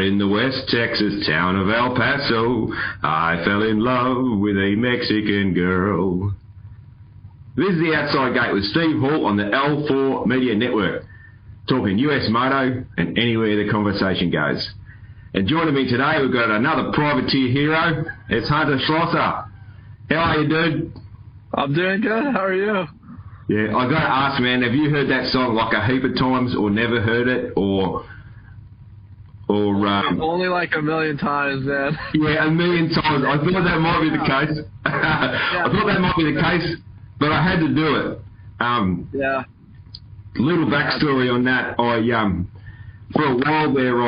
Right in the West Texas town of El Paso, I fell in love with a Mexican girl. This is the Outside Gate with Steve Hall on the L4 Media Network, talking US Moto and anywhere the conversation goes. And joining me today, we've got another privateer hero. It's Hunter Schlosser. How are you, dude? I'm doing good. How are you? Yeah, I got to ask, man, have you heard that song like a heap of times or never heard it or only like a million times, man. Yeah, a million times. I thought that might be the case. I thought that might be the case, but I had to do it. Little backstory on that. For a while there,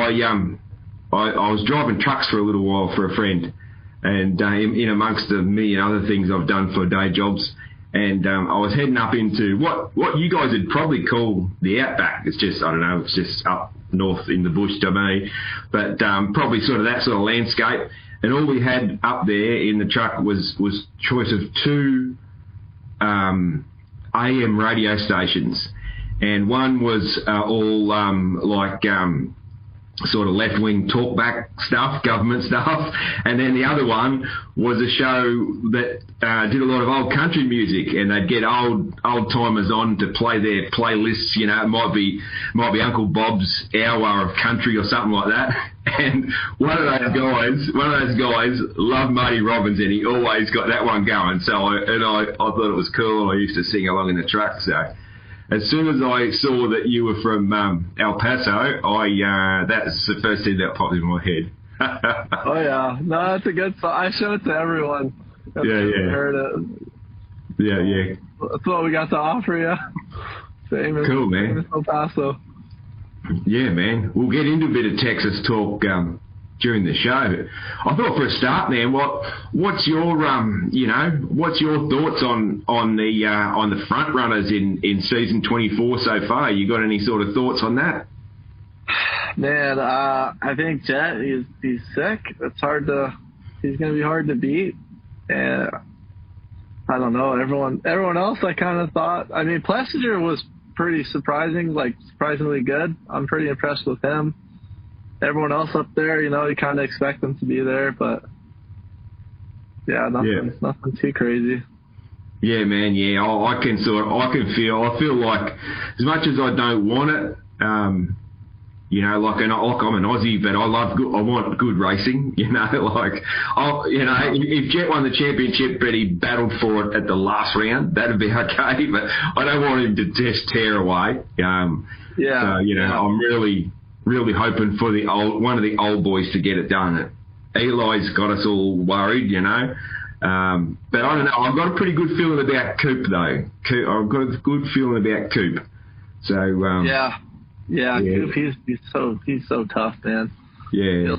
I was driving trucks for a little while for a friend, and in amongst the million other things I've done for day jobs, and I was heading up into what you guys would probably call the outback. It's just, I don't know, it's just up north in the bush to me, but probably sort of that sort of landscape. And all we had up there in the truck was choice of two AM radio stations, and one was all sort of left-wing talkback stuff, government stuff, and then the other one was a show that did a lot of old country music, and they'd get old-timers on to play their playlists. You know, it might be Uncle Bob's Hour of Country or something like that. And one of those guys loved Marty Robbins, and he always got that one going. So I thought it was cool. I used to sing along in the truck. So as soon as I saw that you were from El Paso, that's the first thing that popped in my head. Oh yeah, no, that's a good song. I show it to everyone. Heard it. Yeah. That's what we got to offer you. Famous, cool, man. Famous El Paso. Yeah, man. We'll get into a bit of Texas talk during the show. I thought for a start, man, what's your thoughts on the front runners in season 24 so far? You got any sort of thoughts on that? Man, I think Jet, he's sick. He's going to be hard to beat. And I don't know, everyone else I kind of thought, I mean, Plessinger was pretty surprisingly good. I'm pretty impressed with him. Everyone else up there, you kind of expect them to be there, but nothing too crazy. Yeah, man. Yeah, I feel like as much as I don't want it, I'm an Aussie, but I want good racing. If Jet won the championship, but he battled for it at the last round, that'd be okay. But I don't want him to just tear away. I'm really hoping for one of the old boys to get it done. Eli's got us all worried, but I don't know. I've got a pretty good feeling about Coop, though. I've got a good feeling about Coop. So Coop, he's so tough, man. Yeah,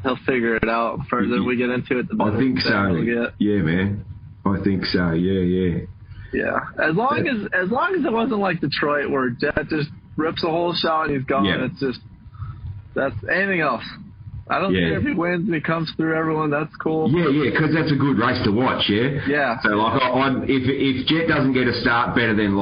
he'll figure it out. The further we get into it, the better. I think so. Yeah, man. I think so. Yeah. Yeah, as long as it wasn't like Detroit where Jet just rips a whole shot and he's gone. Yeah. That's anything else. I don't care if he wins and he comes through everyone. That's cool. Yeah, because that's a good race to watch. Yeah. Yeah. So if Jet doesn't get a start better than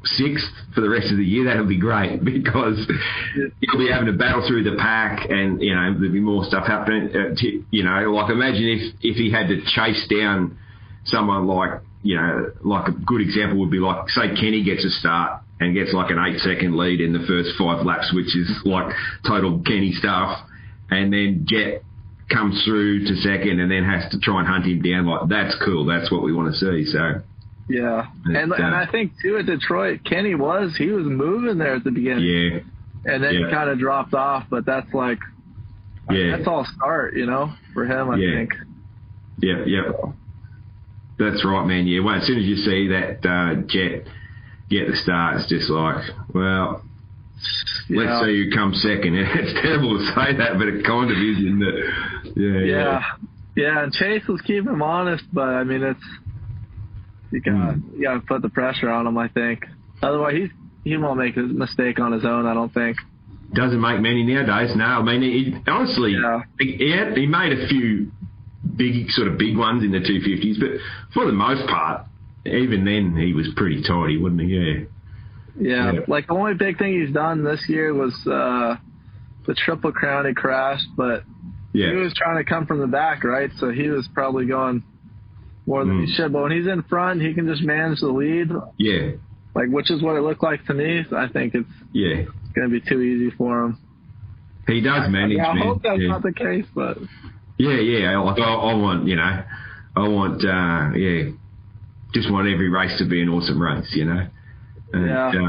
sixth for the rest of the year, that'll be great because he'll be having to battle through the pack, and there'll be more stuff happening. Imagine if he had to chase down someone like a good example would be say Kenny gets a start and gets an 8-second lead in the first 5 laps, which is total Kenny stuff. And then Jet comes through to second and then has to try and hunt him down. That's cool. That's what we want to see. So yeah. And I think, too, at Detroit, Kenny was moving there at the beginning. Yeah. And then he kind of dropped off. But that's that's all start, for him, I think. Yeah. So. That's right, man. Yeah. Well, as soon as you see that Jet get the start, it's just let's see who comes second. It's terrible to say that, but it kind of is, isn't it? Yeah. And Chase was keeping him honest, but I mean, you gotta put the pressure on him, I think. Otherwise, he won't make a mistake on his own, I don't think. Doesn't make many nowadays. No, I mean, he made a few big ones in the 250s, but for the most part, even then, he was pretty tidy, wasn't he? Yeah. The only big thing he's done this year was the Triple Crown, he crashed, but he was trying to come from the back, right? So he was probably going more than he should. But when he's in front, he can just manage the lead. Yeah. Like, which is what it looked like to me. So I think it's going to be too easy for him. He does manage, I hope that's not the case, but... Yeah. Like, I want, just want every race to be an awesome race, And,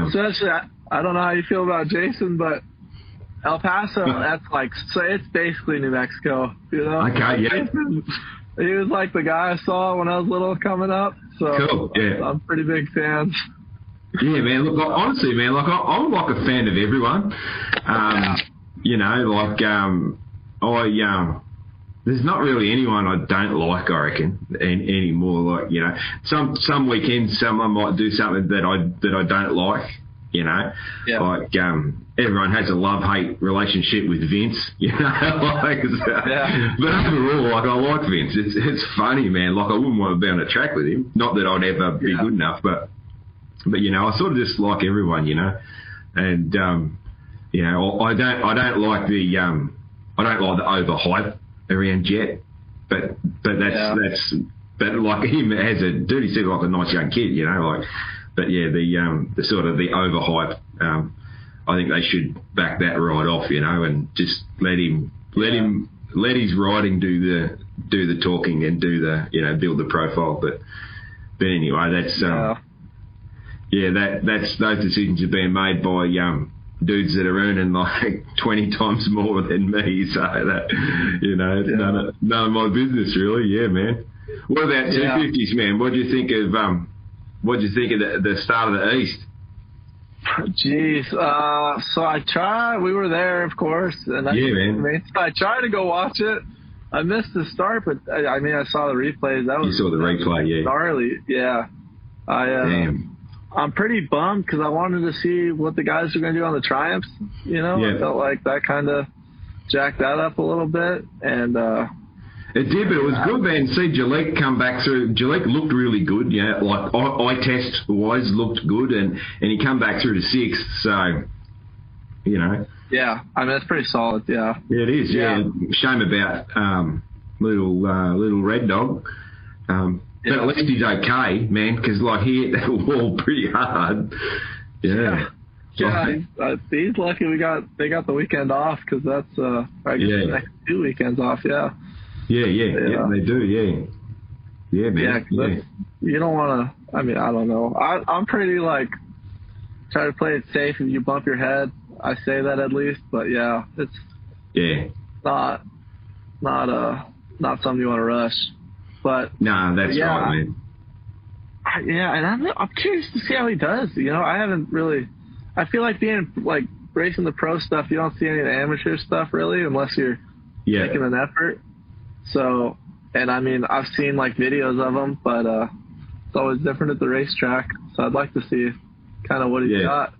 especially, I don't know how you feel about Jason, but El Paso, that's like, so it's basically New Mexico, Okay, yeah. He was like the guy I saw when I was little coming up, so cool, yeah. I'm pretty big fan. Yeah, man. Look, honestly, man, like I'm like a fan of everyone. There's not really anyone I don't like, I reckon, anymore. Like, some weekends someone might do something that I don't like. Like everyone has a love-hate relationship with Vince. But overall, like, I like Vince. It's funny, man. Like, I wouldn't want to be on a track with him. Not that I'd ever be good enough, but I sort of just like everyone, and I don't like the overhype around Jet, but that's like him as a dude, he seems like a nice young kid, the sort of the overhype, I think they should back that right off, and just let his riding do the talking and do the build the profile, but anyway, that's those decisions are being made by dudes that are earning like 20 times more than me, so that none of my business really. Yeah, man. What about 250s, man? What do you think of the start of the East? Jeez, so we were there, of course, and I tried to go watch it. I missed the start, but I saw the replays. You saw the replay, yeah. Gnarly, yeah. Damn. I'm pretty bummed because I wanted to see what the guys are going to do on the Triumphs. I felt like that kind of jacked that up a little bit. And it did, but it was good, man. See Jalek come back through. Jalek looked really good, like eye test wise looked good, and he come back through to sixth. So, Yeah, that's pretty solid. Yeah. Yeah, it is. Yeah. Shame about little Red Dog. But at least he's okay, man, because like he hit that wall pretty hard. Yeah. He's lucky they got the weekend off, because that's the next 2 weekends off. Yeah. Yeah, they do. Yeah, man. Yeah, you don't want to. I don't know. I'm pretty try to play it safe. If you bump your head, I say that at least. But it's not something you want to rush. But that's right, man. And I'm curious to see how he does. I haven't really. I feel like being racing the pro stuff, you don't see any of the amateur stuff really, unless you're making an effort. So, and I've seen videos of him, but it's always different at the racetrack. So I'd like to see kind of what he's got.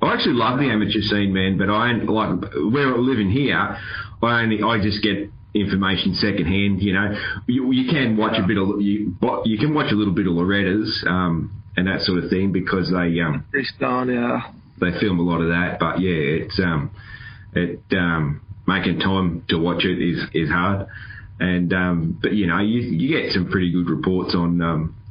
I actually love the amateur scene, man. But I where I live in here, I just get information secondhand. You can watch a bit of you can watch a little bit of Loretta's and that sort of thing, because they they film a lot of that. But it's making time to watch it is hard, and but you get some pretty good reports on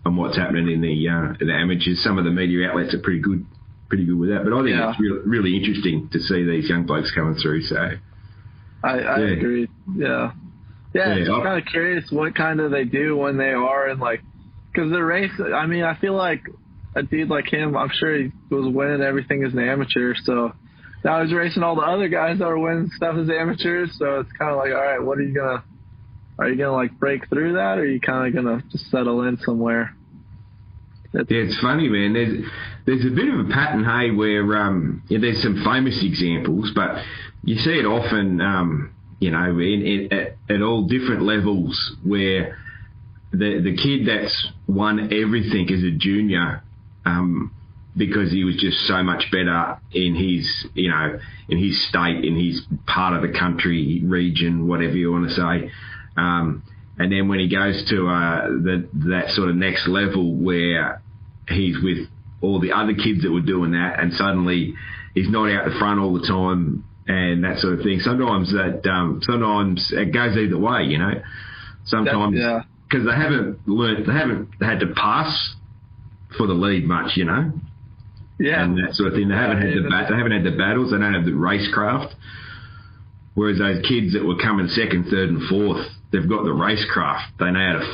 what's happening in the amateurs. Some of the media outlets are pretty good with that. But I think it's really interesting to see these young blokes coming through. So. I agree. Yeah. It's kind of curious what kind of they do when they are in because the race. I feel like a dude like him, I'm sure he was winning everything as an amateur. So now he's racing all the other guys that are winning stuff as amateurs. So it's kind of all right, what are you gonna break through that, or are you kind of gonna just settle in somewhere? It's funny, man. There's a bit of a pattern, hey, where there's some famous examples, but you see it often, at all different levels, where the kid that's won everything as a junior, because he was just so much better in his state, in his part of the country, region, whatever you want to say. And then when he goes to that sort of next level where he's with all the other kids that were doing that, and suddenly he's not out the front all the time, and that sort of thing. Sometimes it goes either way, you know. Sometimes because they haven't had to pass for the lead much, you know. Yeah, and that sort of thing. They haven't had the battles. They don't have the racecraft. Whereas those kids that were coming second, third, and fourth, they've got the racecraft. They know how to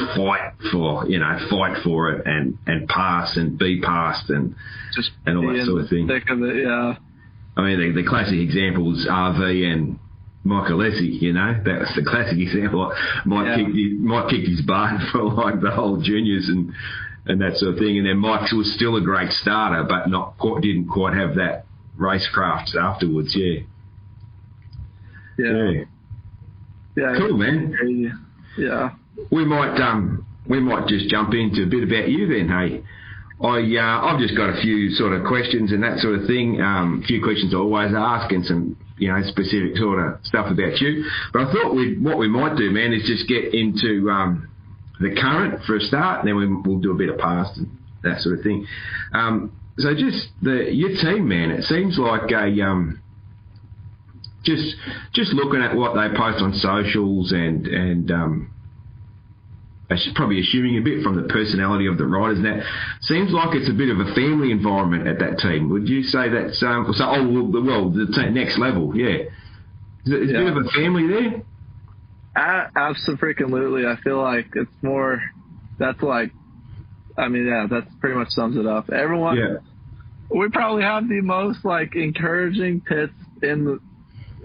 fight for it and pass and be passed and all that sort of thing. Thick of it, yeah. I mean, the classic example is RV and Michael Alessi, you know. That was the classic example. Mike kicked his butt for like the whole juniors and that sort of thing. And then Mike was still a great starter, but didn't quite have that racecraft afterwards. Yeah. Cool, man. Yeah. We might just jump into a bit about you then. Hey, I've just got a few sort of questions and that sort of thing. A few questions I always ask and some specific sort of stuff about you. But I thought what we might do, man, is just get into the current for a start, and then we'll do a bit of past and that sort of thing. So just your team, man. It seems like just looking at what they post on socials and probably assuming a bit from the personality of the riders, and that seems like it's a bit of a family environment at that team. Would you say that's the next level? Yeah, is it a bit of a family there? Absolutely. I feel like it's more. That's like, that pretty much sums it up. Everyone. Yeah. We probably have the most like encouraging pits in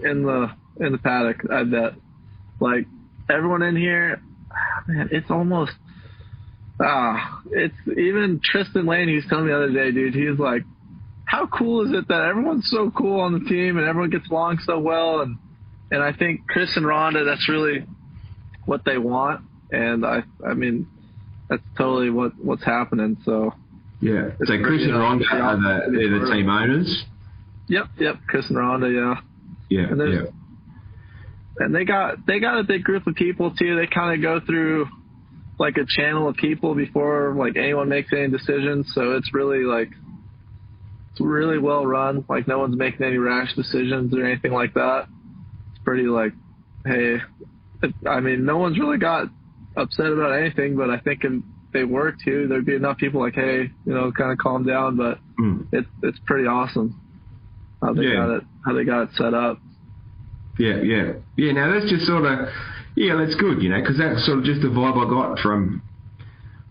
the paddock. I bet. Like everyone in here. Man, it's almost it's even Tristan Lane. He was telling me the other day, dude, he's like, how cool is it that everyone's so cool on the team and everyone gets along so well, and I think Chris and Rhonda, that's really what they want, and I mean that's totally what's happening. So yeah, so Chris and Rhonda are the team owners. Yep, Chris and Rhonda, yeah. And they got a big group of people too. They kind of go through like a channel of people before like anyone makes any decisions. So it's really well run. Like no one's making any rash decisions or anything like that. It's pretty like, hey, no one's really got upset about anything. But I think if they were to, there'd be enough people like, hey, kind of calm down. But it's pretty awesome how they got it set up. Yeah. Now that's just sort of, that's good, because that's sort of just the vibe I got from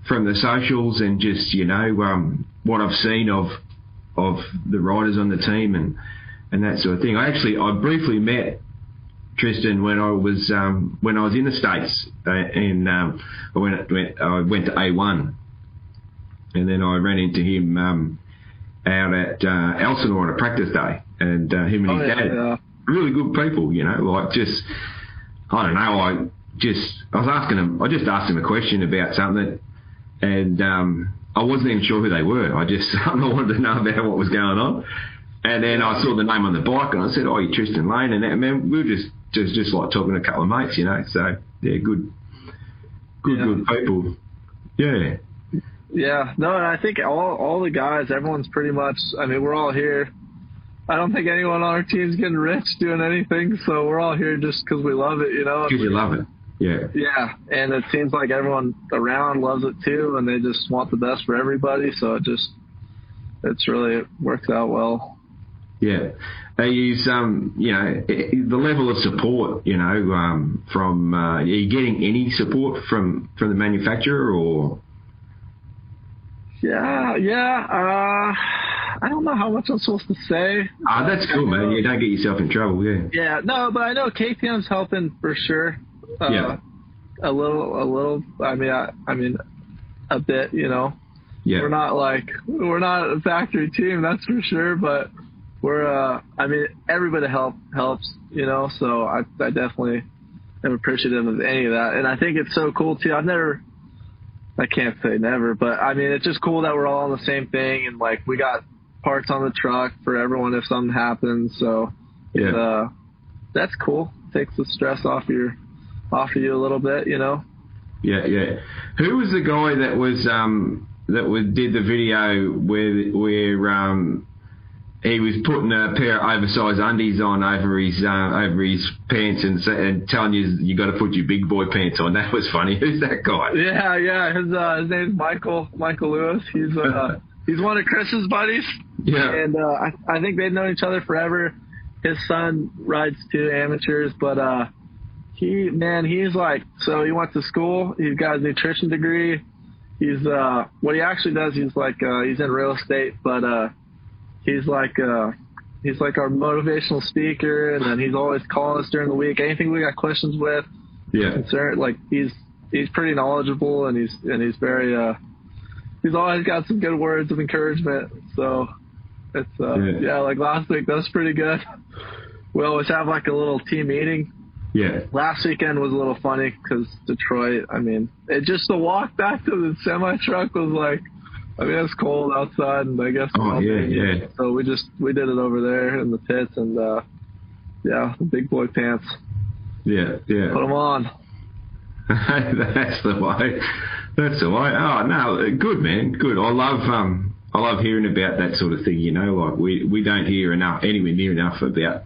the socials and just, what I've seen of the riders on the team and that sort of thing. I briefly met Tristan when I was in the States, and I went to A1, and then I ran into him out at Elsinore on a practice day, and him and his dad. Yeah. Really good people, like just, I don't know, I just asked him a question about something, and I wasn't even sure who they were. I wanted to know about what was going on. And then I saw the name on the bike and I said, oh, you're Tristan Lane. And that, man, we were just like talking to a couple of mates, So, yeah, good people. Yeah. Yeah. No, and I think all the guys, everyone's pretty much, we're all here. I don't think anyone on our team's getting rich doing anything, so we're all here just because we love it, Because you love it, yeah. Yeah, and it seems like everyone around loves it too, and they just want the best for everybody, so it works out well. Yeah. They use, the level of support, from, are you getting any support from the manufacturer or? Yeah. I don't know how much I'm supposed to say. That's cool, man. You don't get yourself in trouble, yeah. Yeah, no, but I know KTM's helping for sure. Yeah. A little. I mean, a bit, Yeah. We're not a factory team, that's for sure, but we're, everybody helps, so I definitely am appreciative of any of that. And I think it's so cool too. I can't say never, but it's just cool that we're all on the same thing, and like we got parts on the truck for everyone if something happens. So yeah, that's cool. Takes the stress off you a little bit, Yeah. Who was the guy that did the video where he was putting a pair of oversized undies on over his pants and telling you got to put your big boy pants on. That was funny. Who's that guy? Yeah. His name's Michael Lewis. He's one of Chris's buddies. Yeah. And I think they've known each other forever. His son rides two amateurs, but he's like, so he went to school. He's got a nutrition degree. He's what he actually does. He's like he's in real estate, but he's like our motivational speaker, and then he's always calling us during the week. Anything we got questions with, concerned, like he's pretty knowledgeable, and he's very he's always got some good words of encouragement. So it's like last week that was pretty good. We always have like a little team meeting. Yeah. Last weekend was a little funny because Detroit. I mean, just the walk back to the semi truck was like. I mean, it's cold outside, and I guess. Oh, yeah. So we did it over there in the pits, and the big boy pants. Yeah. Put them on. That's the way. Oh no, good man, good. I love hearing about that sort of thing. You know, like we don't hear anywhere near enough about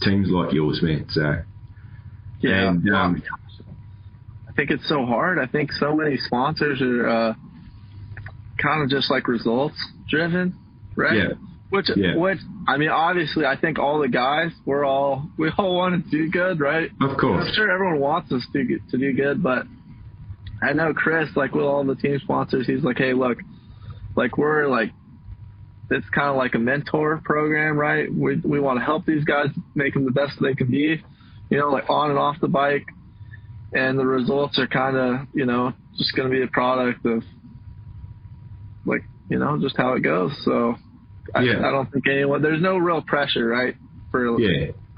teams like yours, man. So. Yeah. And, I think it's so hard. I think so many sponsors are. Kind of just like results driven, right? Yeah. Which I mean, obviously, I think all the guys we all want to do good, right? Of course. I'm sure everyone wants us to do good, but I know Chris, like with all the team sponsors, he's like, hey, look, like we're like, it's kind of like a mentor program, right? We want to help these guys make them the best they can be, you know, like on and off the bike, and the results are kind of, you know, just going to be a product of. Like, you know, just how it goes. So I don't think there's no real pressure, right? I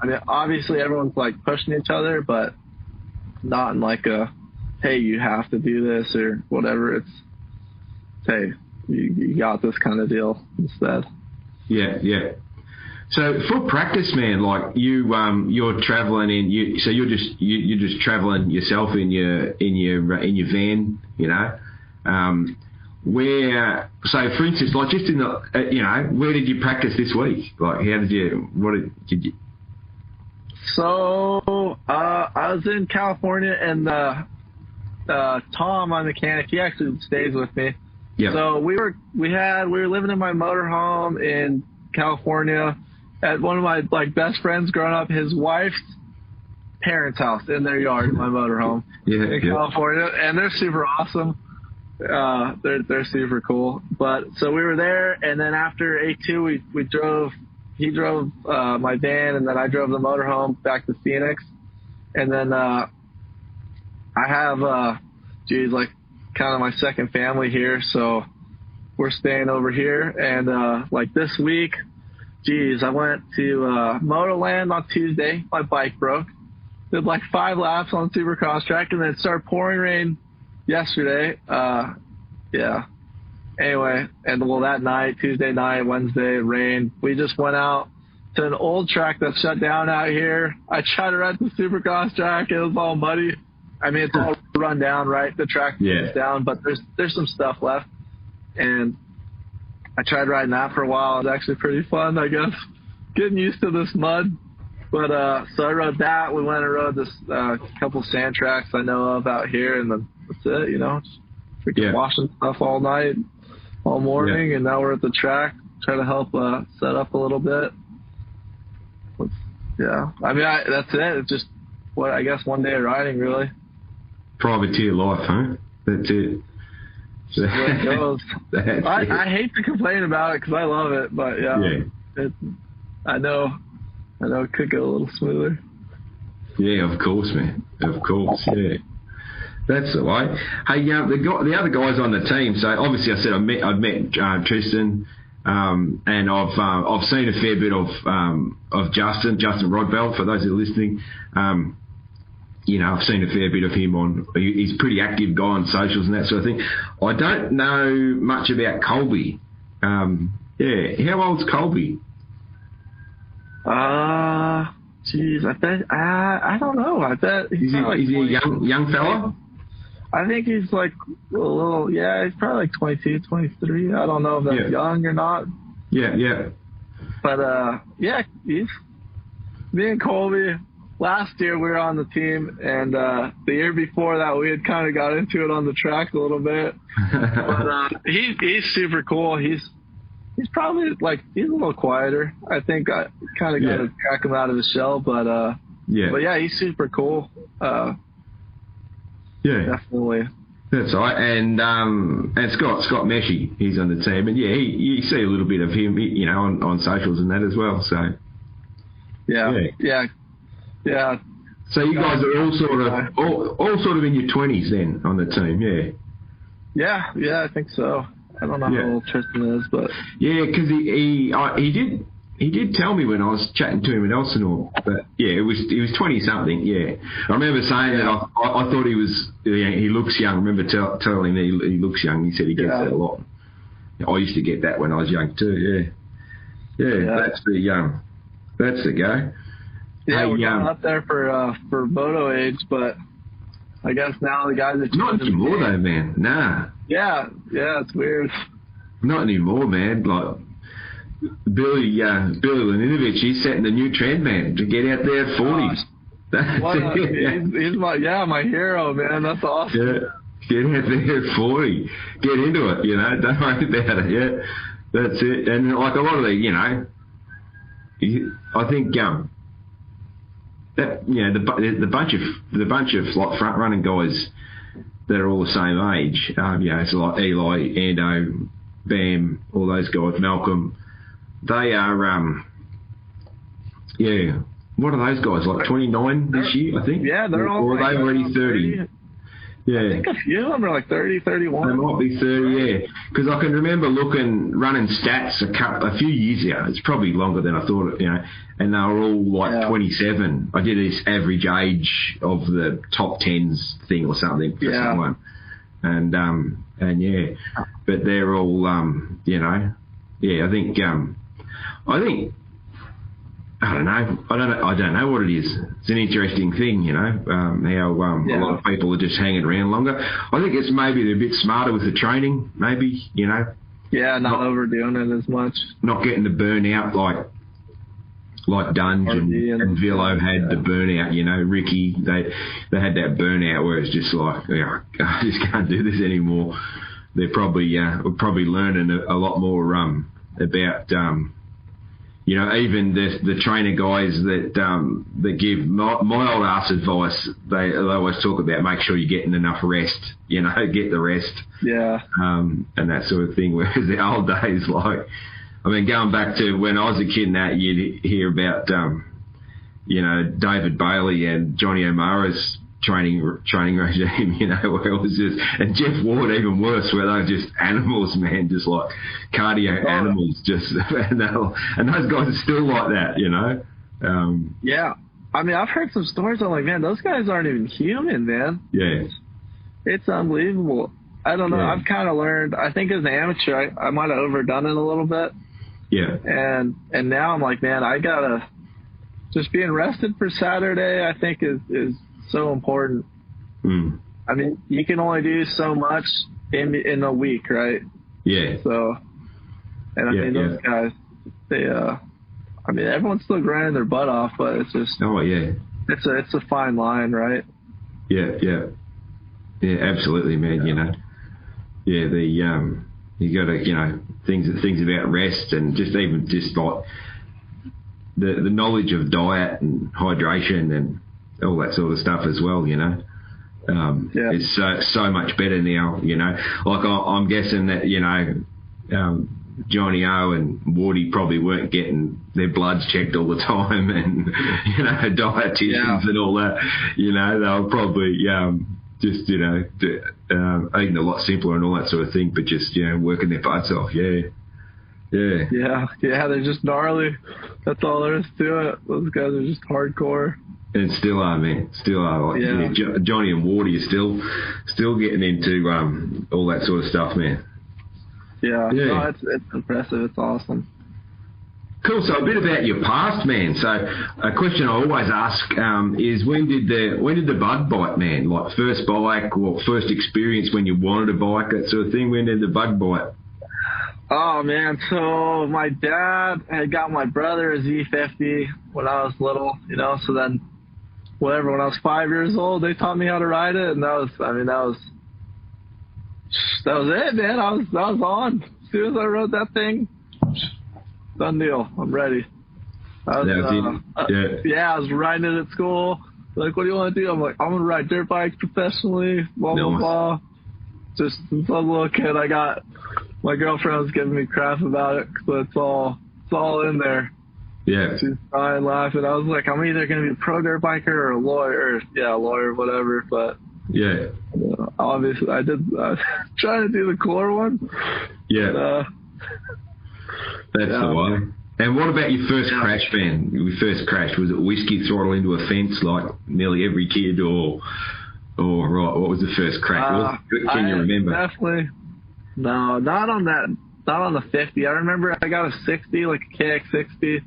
mean, obviously everyone's like pushing each other, but not in like a, hey, you have to do this or whatever. It's, hey, you got this kind of deal instead. Yeah. So for practice, man, like you're traveling so you're just traveling yourself in your van, you know. So for instance, like just in the, where did you practice this week? Like, did you? So, I was in California, and Tom, my mechanic, he actually stays with me. Yeah. So we were living in my motorhome in California at one of my like best friends growing up, his wife's parents' house in their yard, my motorhome in California, and they're super awesome. They're super cool. But so we were there, and then after A2 we drove. He drove my van, and then I drove the motorhome back to Phoenix. And then I have like kind of my second family here, so we're staying over here. And like this week, I went to Motoland on Tuesday. My bike broke. Did like 5 laps on the Supercross track, and then it started pouring rain yesterday. Anyway, and that night, Tuesday night, Wednesday, it rained. We just went out to an old track that's shut down out here. I tried to ride the Supercross track. It was all muddy. I mean, it's all run down, right? The track is down, but there's some stuff left. And I tried riding that for a while. It was actually pretty fun, I guess, getting used to this mud. But so I rode that. We went and rode this couple sand tracks I know of out here, and then that's it, you know. Just freaking washing stuff all night, all morning, and now we're at the track. Try to help set up a little bit. I mean, that's it. It's just I guess one day of riding, really. Privateer life, huh? That's it. That's where it goes. I hate to complain about it because I love it, but I know it could go a little smoother. Yeah, of course, man. Of course, yeah. That's the way. Hey, the other guys on the team. So obviously, I said I'd met Tristan, and I've seen a fair bit of Justin Rodbell. For those who are listening, I've seen a fair bit of him he's a pretty active guy on socials and that sort of thing. I don't know much about Colby. How old's Colby? I bet I don't know. I bet is he a young fella? I think he's like a little. Yeah, he's probably like 22, 23. I don't know if that's young or not. Yeah. But yeah, me and Colby. Last year we were on the team, and the year before that we had kind of got into it on the track a little bit. But he's super cool. He's probably he's a little quieter. I think I kind of got to crack him out of his shell, but yeah, he's super cool. Definitely. That's right, and Scott Meshy, he's on the team, and you see a little bit of him, on socials and that as well. So yeah. So you guys are all sort of in your 20s then on the team, Yeah, I think so. I don't know how old Tristan is, but because he did tell me when I was chatting to him in Elsinore, but he was 20 something. Yeah, I remember saying that I thought he was. He looks young. I remember telling him he looks young. He said he gets that a lot. I used to get that when I was young too. Yeah. That's the go. Yeah, we're going up there for moto age, but I guess now the guys are not anymore though, man. Nah. Yeah, it's weird. Not anymore, man. Like Billy Laninovich, he's setting the new trend, man, to get out there at 40s. He's my hero, man. That's awesome. Yeah, get out there at 40. Get into it, Don't worry about it. Yeah, that's it. And like a lot of the, I think that the bunch of like front running guys that are all the same age. So like Eli, Ando, Bam, all those guys, Malcolm. They are what are those guys, like 29 this year, I think? Yeah, they're all. Or are they already 30? Yeah. I think a few of them are like 30, 31. They might be 30, because I can remember running stats a few years ago. It's probably longer than I thought, and they were all like 27. I did this average age of the top 10s thing or something for someone. And but they're all, I think, I don't know what it is. It's an interesting thing, how a lot of people are just hanging around longer. I think it's maybe they're a bit smarter with the training, maybe, Yeah, not overdoing it as much. Not getting the burnout like Dunge and Villo had the burnout, Ricky, they had that burnout where it's just like, I just can't do this anymore. They're probably learning a lot more about even the trainer guys that give my old ass advice. They always talk about make sure you're getting enough rest. Get the rest. Yeah. And that sort of thing. Whereas the old days, going back to when I was a kid, and that you'd hear about David Bailey and Johnny O'Mara's training regime, where it was just, and Jeff Ward even worse, where they were just animals, man, just like cardio animals, and those guys are still like that, Yeah, I mean, I've heard some stories. I'm like, man, those guys aren't even human, man. Yeah, it's unbelievable. I don't know. Yeah. I've kind of learned. I think as an amateur, I might have overdone it a little bit. Yeah, and now I'm like, man, I gotta just being rested for Saturday. I think is so important. I mean, you can only do so much in a week, right? Yeah. So, and I mean, those guys, they, I mean, everyone's still grinding their butt off, but it's just, it's a fine line, right? Yeah, absolutely, man. You got to, things about rest and just like the knowledge of diet and hydration and all that sort of stuff as well, It's so much better now, Like I'm guessing that, Johnny O and Wardy probably weren't getting their bloods checked all the time and, dietitians and all that, they were probably just, eating a lot simpler and all that sort of thing, but just, working their butts off, Yeah, they're just gnarly. That's all there is to it. Those guys are just hardcore. And still are, man. Still are. Johnny and Wardy are still getting into all that sort of stuff, man. Yeah. No, it's impressive. It's awesome. Cool. So a bit about your past, man. So a question I always ask is when did the bug bite, man? Like first bike or first experience when you wanted a bike, that sort of thing. When did the bug bite? Oh, man. So my dad had got my brother a Z50 when I was little, so then when I was 5 years old, they taught me how to ride it. And that was it, man. I was on. As soon as I rode that thing, done deal. I'm ready. I was riding it at school. Like, what do you want to do? I'm like, I'm going to ride dirt bikes professionally, blah, blah, blah. Just since I was a little kid, my girlfriend was giving me crap about it, so it's all in there. Yeah. She's crying, laughing. I was like, I'm either going to be a pro dirt biker or a lawyer. Whatever. But yeah, obviously I was trying to do the cooler one. Yeah. That's the one. And what about your first crash, man? Your first crash, was it whiskey throttle into a fence like nearly every kid, or right? What was the first crash? Can you remember? Definitely. No, not on that. Not on the 50. I remember I got a 60, like a KX 60,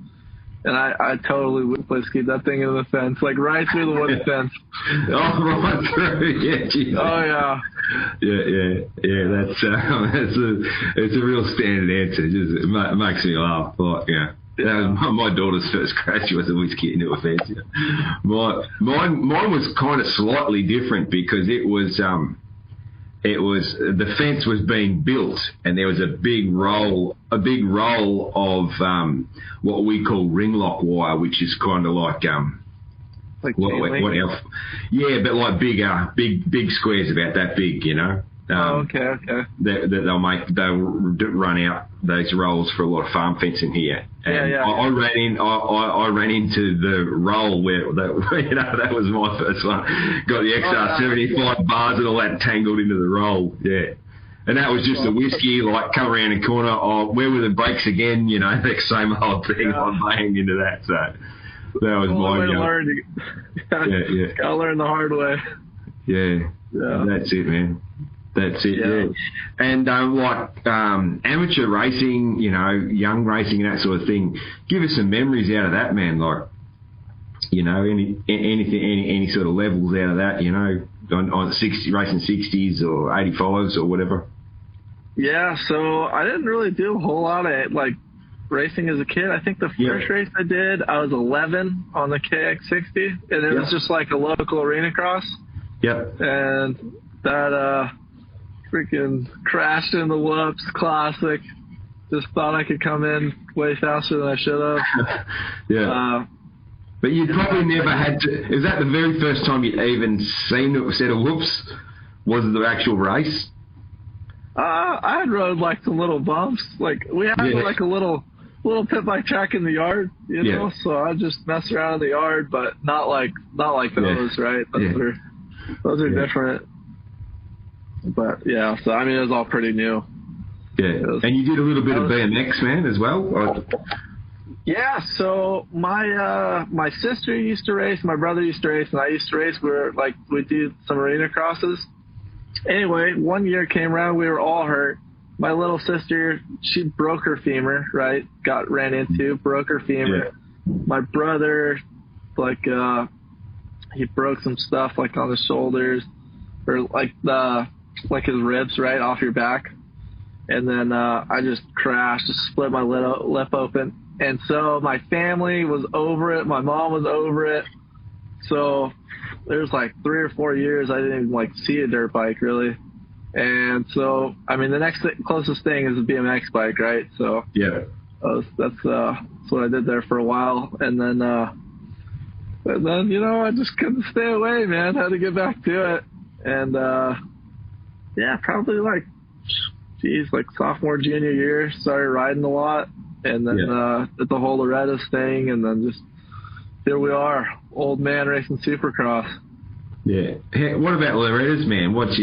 and I totally whiskeyed that thing into the fence, like right through the wooden fence. Oh, right through. Yeah, geez. Oh, yeah. Yeah. It's a real standard answer. It makes me laugh. Like, that was my daughter's first crash. She was a whiskey into a fence. Yeah. Mine was kind of slightly different because it was the fence was being built, and there was a big roll of what we call ring lock wire, which is kind of like what else? Yeah, but like big squares about that big, okay. They'll run out those rolls for a lot of farm fencing here. And I ran into the roll where that was my first one. Got the XR 75 bars and all that tangled into the roll. Yeah. And that was just a whiskey, like come around the corner. Oh, where were the brakes again? The same old thing. I'm banging into that. So that was Gotta learn the hard way. Yeah. That's it, man. That's it, yeah. And amateur racing, young racing and that sort of thing. Give us some memories out of that, man. Like, any sort of levels out of that, on 60 racing 60s or 85s or whatever. Yeah, so I didn't really do a whole lot of racing as a kid. I think the first race I did, I was 11 on the KX60, and it was just like a local arena cross. Yep. And that freaking crashed in the whoops, classic. Just thought I could come in way faster than I should have. Yeah. But you probably never had to. Is that the very first time you'd even seen a set of whoops? Was it the actual race? I had rode like some little bumps. Like we had like a little pit bike track in the yard, So I just mess around in the yard, but not like those, right? Those are different. But so I mean, it was all pretty new. Yeah, and you did a little bit of BMX, man, as well. Yeah, so my sister used to race, my brother used to race, and I used to race. We did some arena crosses. Anyway, one year came around, we were all hurt. My little sister, she broke her femur, right? Ran into, broke her femur. Yeah. My brother, he broke some stuff like on his shoulders, or like his ribs, right off your back. And then I just crashed, just split my lip open. And so my family was over it. My mom was over it. So there's 3 or 4 years I didn't even see a dirt bike really. And so, I mean, the next closest thing is a BMX bike, right? So that's what I did there for a while. And then I just couldn't stay away, man. Had to get back to it. And probably sophomore, junior year, started riding a lot. And then did the whole Loretta's thing, and then just here we are, old man racing Supercross. Yeah. Hey, what about Loretta's, man? What's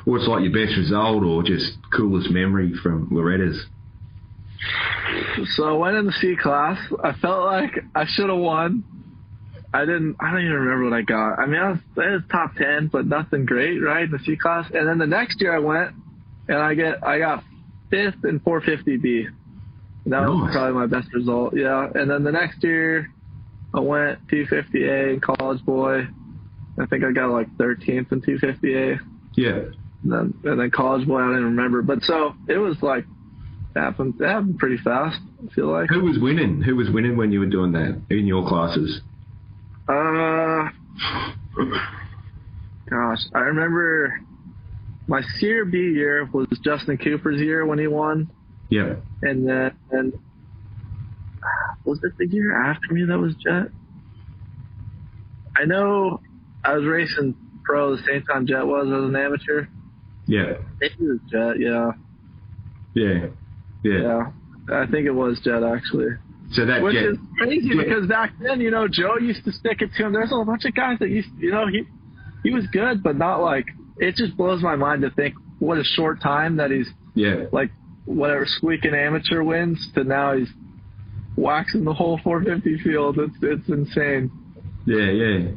what's like your best result or just coolest memory from Loretta's? So I went in the C class. I felt like I should have won. I don't even remember what I got. I mean, I was top 10, but nothing great, right, in the C class. And then the next year I went, and I got 5th in 450B. That was probably my best result, yeah. And then the next year, I went 250A in College Boy. I think I got 13th in 250A. Yeah. And then College Boy, I don't even remember. But so it was happened pretty fast, I feel like. Who was winning? Who was winning when you were doing that in your classes? Gosh, I remember my Senior B year was Justin Cooper's year when he won. Yeah. And then, was it the year after me that was Jet? I know I was racing pro the same time Jet was as an amateur. Yeah. Maybe it was Jet, yeah. Yeah. Yeah. I think it was Jet, actually. So that Which Jet, is crazy because back then, you know, Joe used to stick it to him. There's a bunch of guys that used, you know, he was good, but not like, it just blows my mind to think what a short time that he's, like, whatever, squeaking amateur wins to now he's waxing the whole 450 field. It's insane. Yeah.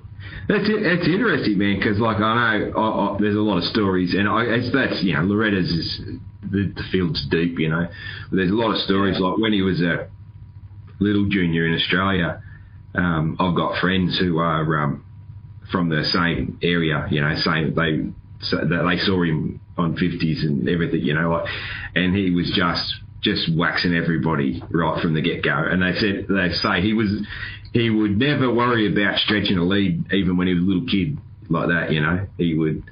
That's interesting, man, because, like, I know there's a lot of stories, and that's, you know, Loretta's is, the field's deep, you know. But there's a lot of stories, like when he was a little junior in Australia, I've got friends who are from the same area, you know, they saw him on 50s and everything, you know, like, and he was just waxing everybody right from the get-go. And they say he would never worry about stretching a lead even when he was a little kid like that, you know. He would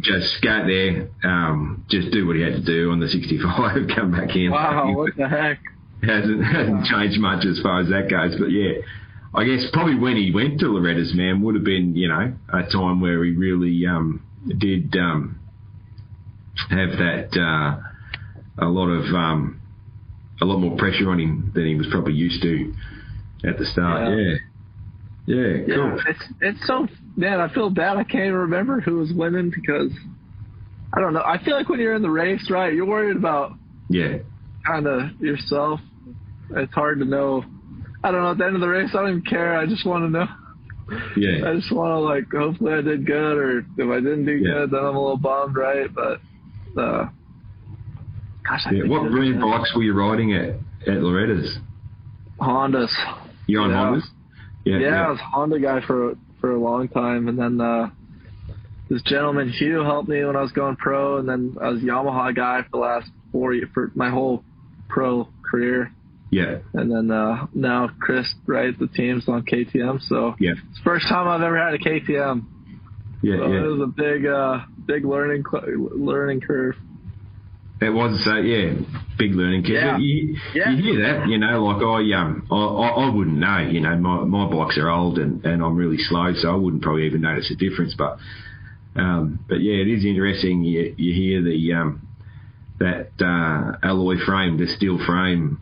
just go there, just do what he had to do on the 65, come back in. Wow, what the heck? Hasn't changed much as far as that goes. But, yeah, I guess probably when he went to Loretta's, man, would have been, you know, a time where he really did have that a lot more pressure on him than he was probably used to at the start. Yeah, cool. It's so, man, I feel bad. I can't even remember who was winning because, I don't know. I feel like when you're in the race, right, you're worried about kind of yourself. It's hard to know. I don't know. At the end of the race, I don't even care. I just want to know. Yeah. I just want to, like, hopefully I did good, or if I didn't do good, then I'm a little bummed, right? But, gosh, what brand bikes were you riding at Loretta's? Hondas. You on Hondas? Yeah, I was a Honda guy for a long time, and then this gentleman Hugh helped me when I was going pro, and then I was a Yamaha guy for the last 4 years, for my whole pro career. Yeah. And then now Chris, right, the team's on KTM, so it's the first time I've ever had a KTM. Yeah, so it was a big learning curve. It was, big learning curve. Yeah. You hear that, you know, like I wouldn't know, you know, my bikes are old and I'm really slow, so I wouldn't probably even notice a difference. But yeah, it is interesting. You hear that alloy frame, the steel frame,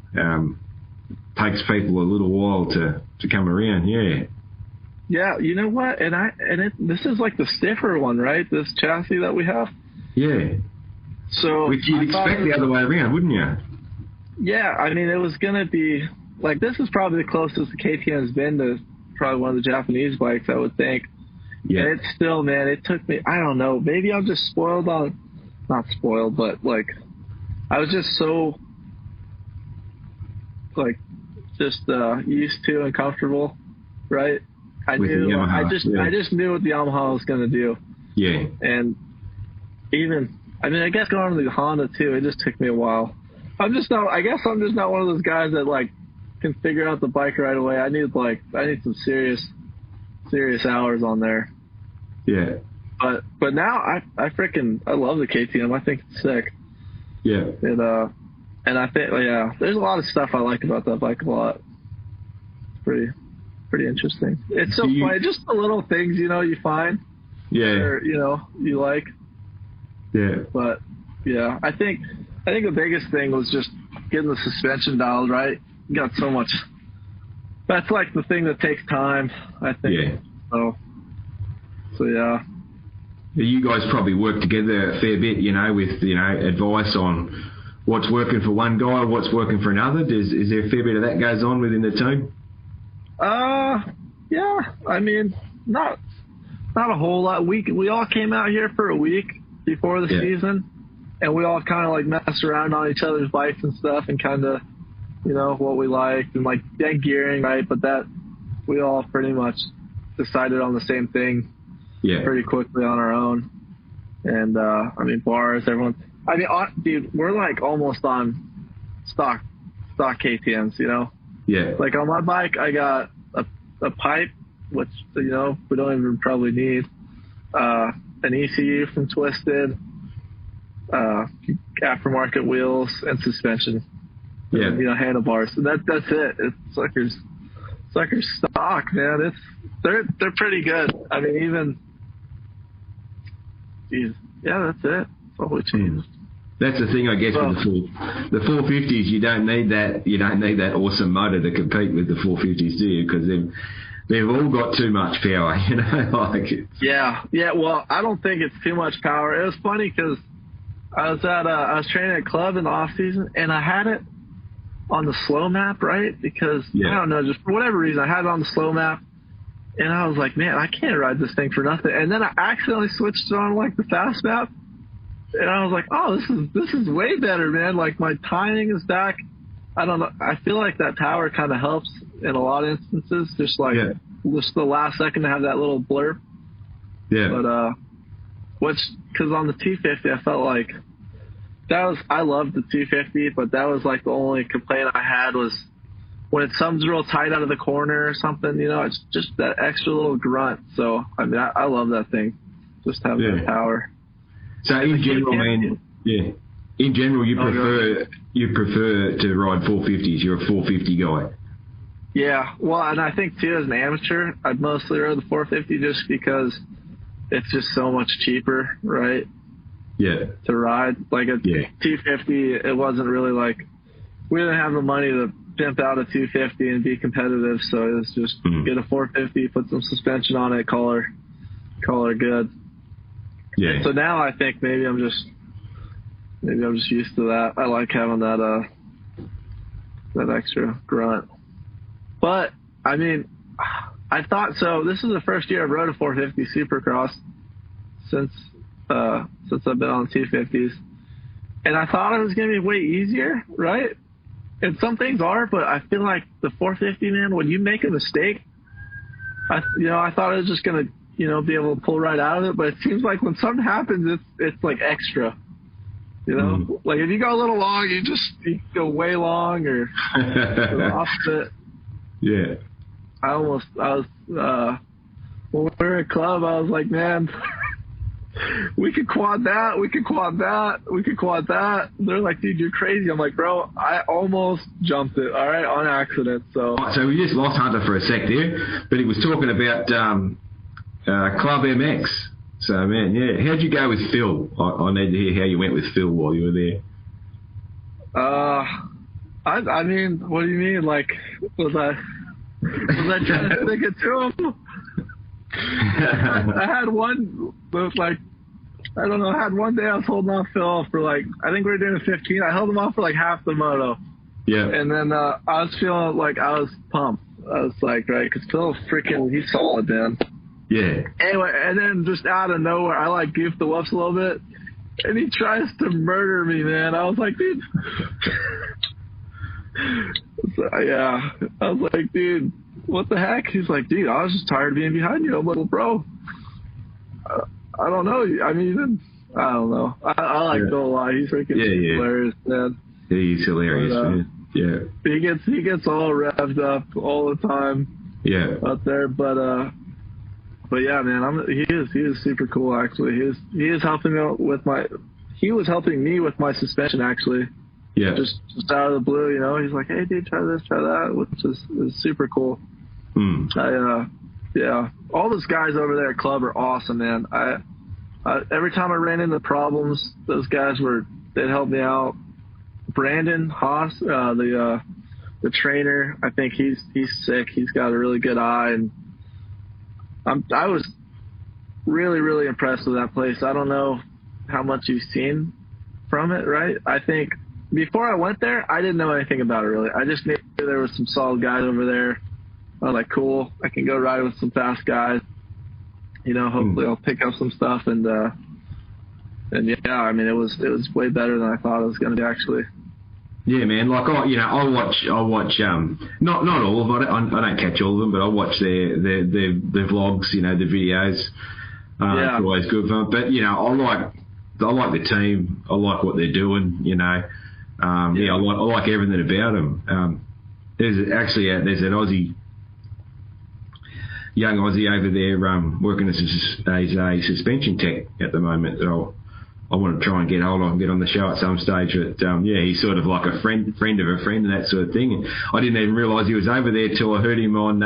takes people a little while to come around. Yeah. Yeah, you know what? This is like the stiffer one, right? This chassis that we have. Yeah. So which you'd expect the other way around, wouldn't you? Yeah, I mean, it was gonna be like, this is probably the closest the KTM's been to probably one of the Japanese bikes, I would think. Yeah. And it's still, man, it took me, I don't know, maybe I'm just not spoiled, but like, I was just so, like, used to and comfortable, right? I just knew what the Yamaha was going to do. Yeah. And I guess going to the Honda too, it just took me a while. I'm just not one of those guys that, like, can figure out the bike right away. I need some serious hours on there. Yeah. But now I love the KTM. I think it's sick. Yeah. And I think, there's a lot of stuff I like about that bike a lot. It's pretty interesting. It's so funny, just the little things, you know, you find. Yeah. Or, you know, you like. Yeah. But yeah, I think the biggest thing was just getting the suspension dialed right. You got so much. That's like the thing that takes time, I think. Yeah. So yeah. You guys probably work together a fair bit, you know, with, you know, advice on what's working for one guy, what's working for another. Is there a fair bit of that goes on within the team? Yeah. I mean, not a whole lot. We all came out here for a week before the season, and we all kind of, like, messed around on each other's bikes and stuff, and kind of, you know, what we liked and, like, gearing, right? But that we all pretty much decided on the same thing. Yeah. Pretty quickly on our own. And, I mean, bars, everyone. I mean, dude, we're like almost on stock KTMs, you know? Yeah. Like on my bike, I got a pipe, which, you know, we don't even probably need, an ECU from Twisted, aftermarket wheels, and suspension. Yeah. And, you know, handlebars. So that's it. It's Sucker's stock, man. They're pretty good. I mean, even, geez, yeah, that's it. That's all we changed. That's the thing, I guess, with the 450s. You don't need that awesome motor to compete with the 450s, do you? Because they've all got too much power, you know. Yeah. Well, I don't think it's too much power. It was funny because I was training at club in the off season, and I had it on the slow map, right? Because I don't know, just for whatever reason, I had it on the slow map, and I was like, man, I can't ride this thing for nothing. And then I accidentally switched it on like the fast map. And I was like, oh, this is way better, man. Like, my timing is back. I don't know. I feel like that power kind of helps in a lot of instances. Just the last second to have that little blurb. Yeah. But, because on the 250, I felt like I loved the 250, but that was like the only complaint I had was when something's real tight out of the corner or something, you know, it's just that extra little grunt. So, I mean, I love that thing. Just having that power. So in general, man, in general, you prefer to ride 450s. You're a 450 guy. Yeah, well, and I think too, as an amateur, I'd mostly ride the 450 just because it's just so much cheaper, right? Yeah. To ride like a 250, it wasn't really like we didn't have the money to pimp out a 250 and be competitive, so it was just get a 450, put some suspension on it, call her good. Yeah. So now I think maybe I'm just used to that. I like having that extra grunt. But I mean, I thought so. This is the first year I've rode a 450 Supercross since I've been on the 250s, and I thought it was gonna be way easier, right? And some things are, but I feel like the 450, man, when you make a mistake, I thought it was just gonna, you know, be able to pull right out of it, but it seems like when something happens, it's like extra, you know, like if you go a little long, you go way long or the opposite. Yeah. When we were at club, I was like, man, we could quad that. They're like, dude, you're crazy. I'm like, bro, I almost jumped it, all right, on accident. So we just lost Hunter for a sec there, but he was talking about Club MX. So, man, yeah. How'd you go with Phil? I need to hear how you went with Phil while you were there. I mean, what do you mean? Like, was I trying to stick it to him? I had one day I was holding off Phil for like, I think we were doing a 15. I held him off for like half the moto. Yeah. And then I was feeling like I was pumped. I was like, right, because Phil's he's solid, man. Yeah. Anyway, and then just out of nowhere, I like goofed the whoops a little bit, and he tries to murder me, man. I was like, dude. I was like, dude, what the heck? He's like, dude, I was just tired of being behind you. I'm like, well, bro, I don't know. I mean, I don't know. I like Phil a lot. He's freaking hilarious, man. He's hilarious, man. Yeah. He gets all revved up all the time. Yeah. Out there, but yeah, man, he is super cool actually. He is helping me he was helping me with my suspension actually. Yeah. Just out of the blue, you know. He's like, hey, dude, try this, try that, which is super cool. Yeah. All those guys over there at club are awesome, man. I every time I ran into problems, those guys they'd help me out. Brandon Haas, the trainer, I think he's sick. He's got a really good eye, and I was really, really impressed with that place. I don't know how much you've seen from it, right? I think before I went there, I didn't know anything about it really. I just knew there was some solid guys over there. I was like, cool, I can go ride with some fast guys. You know, hopefully I'll pick up some stuff, and yeah, I mean, it was way better than I thought it was going to be actually. Yeah, man. Like I'll watch. Not all of it. I don't catch all of them, but I watch their vlogs. You know, the videos. It's always good fun. But I like the team. I like what they're doing. You know, I like everything about him. There's an young Aussie over there working as a suspension tech at the moment that I want to try and get hold of and get on the show at some stage. But he's sort of like a friend of a friend and that sort of thing. And I didn't even realise he was over there till I heard him on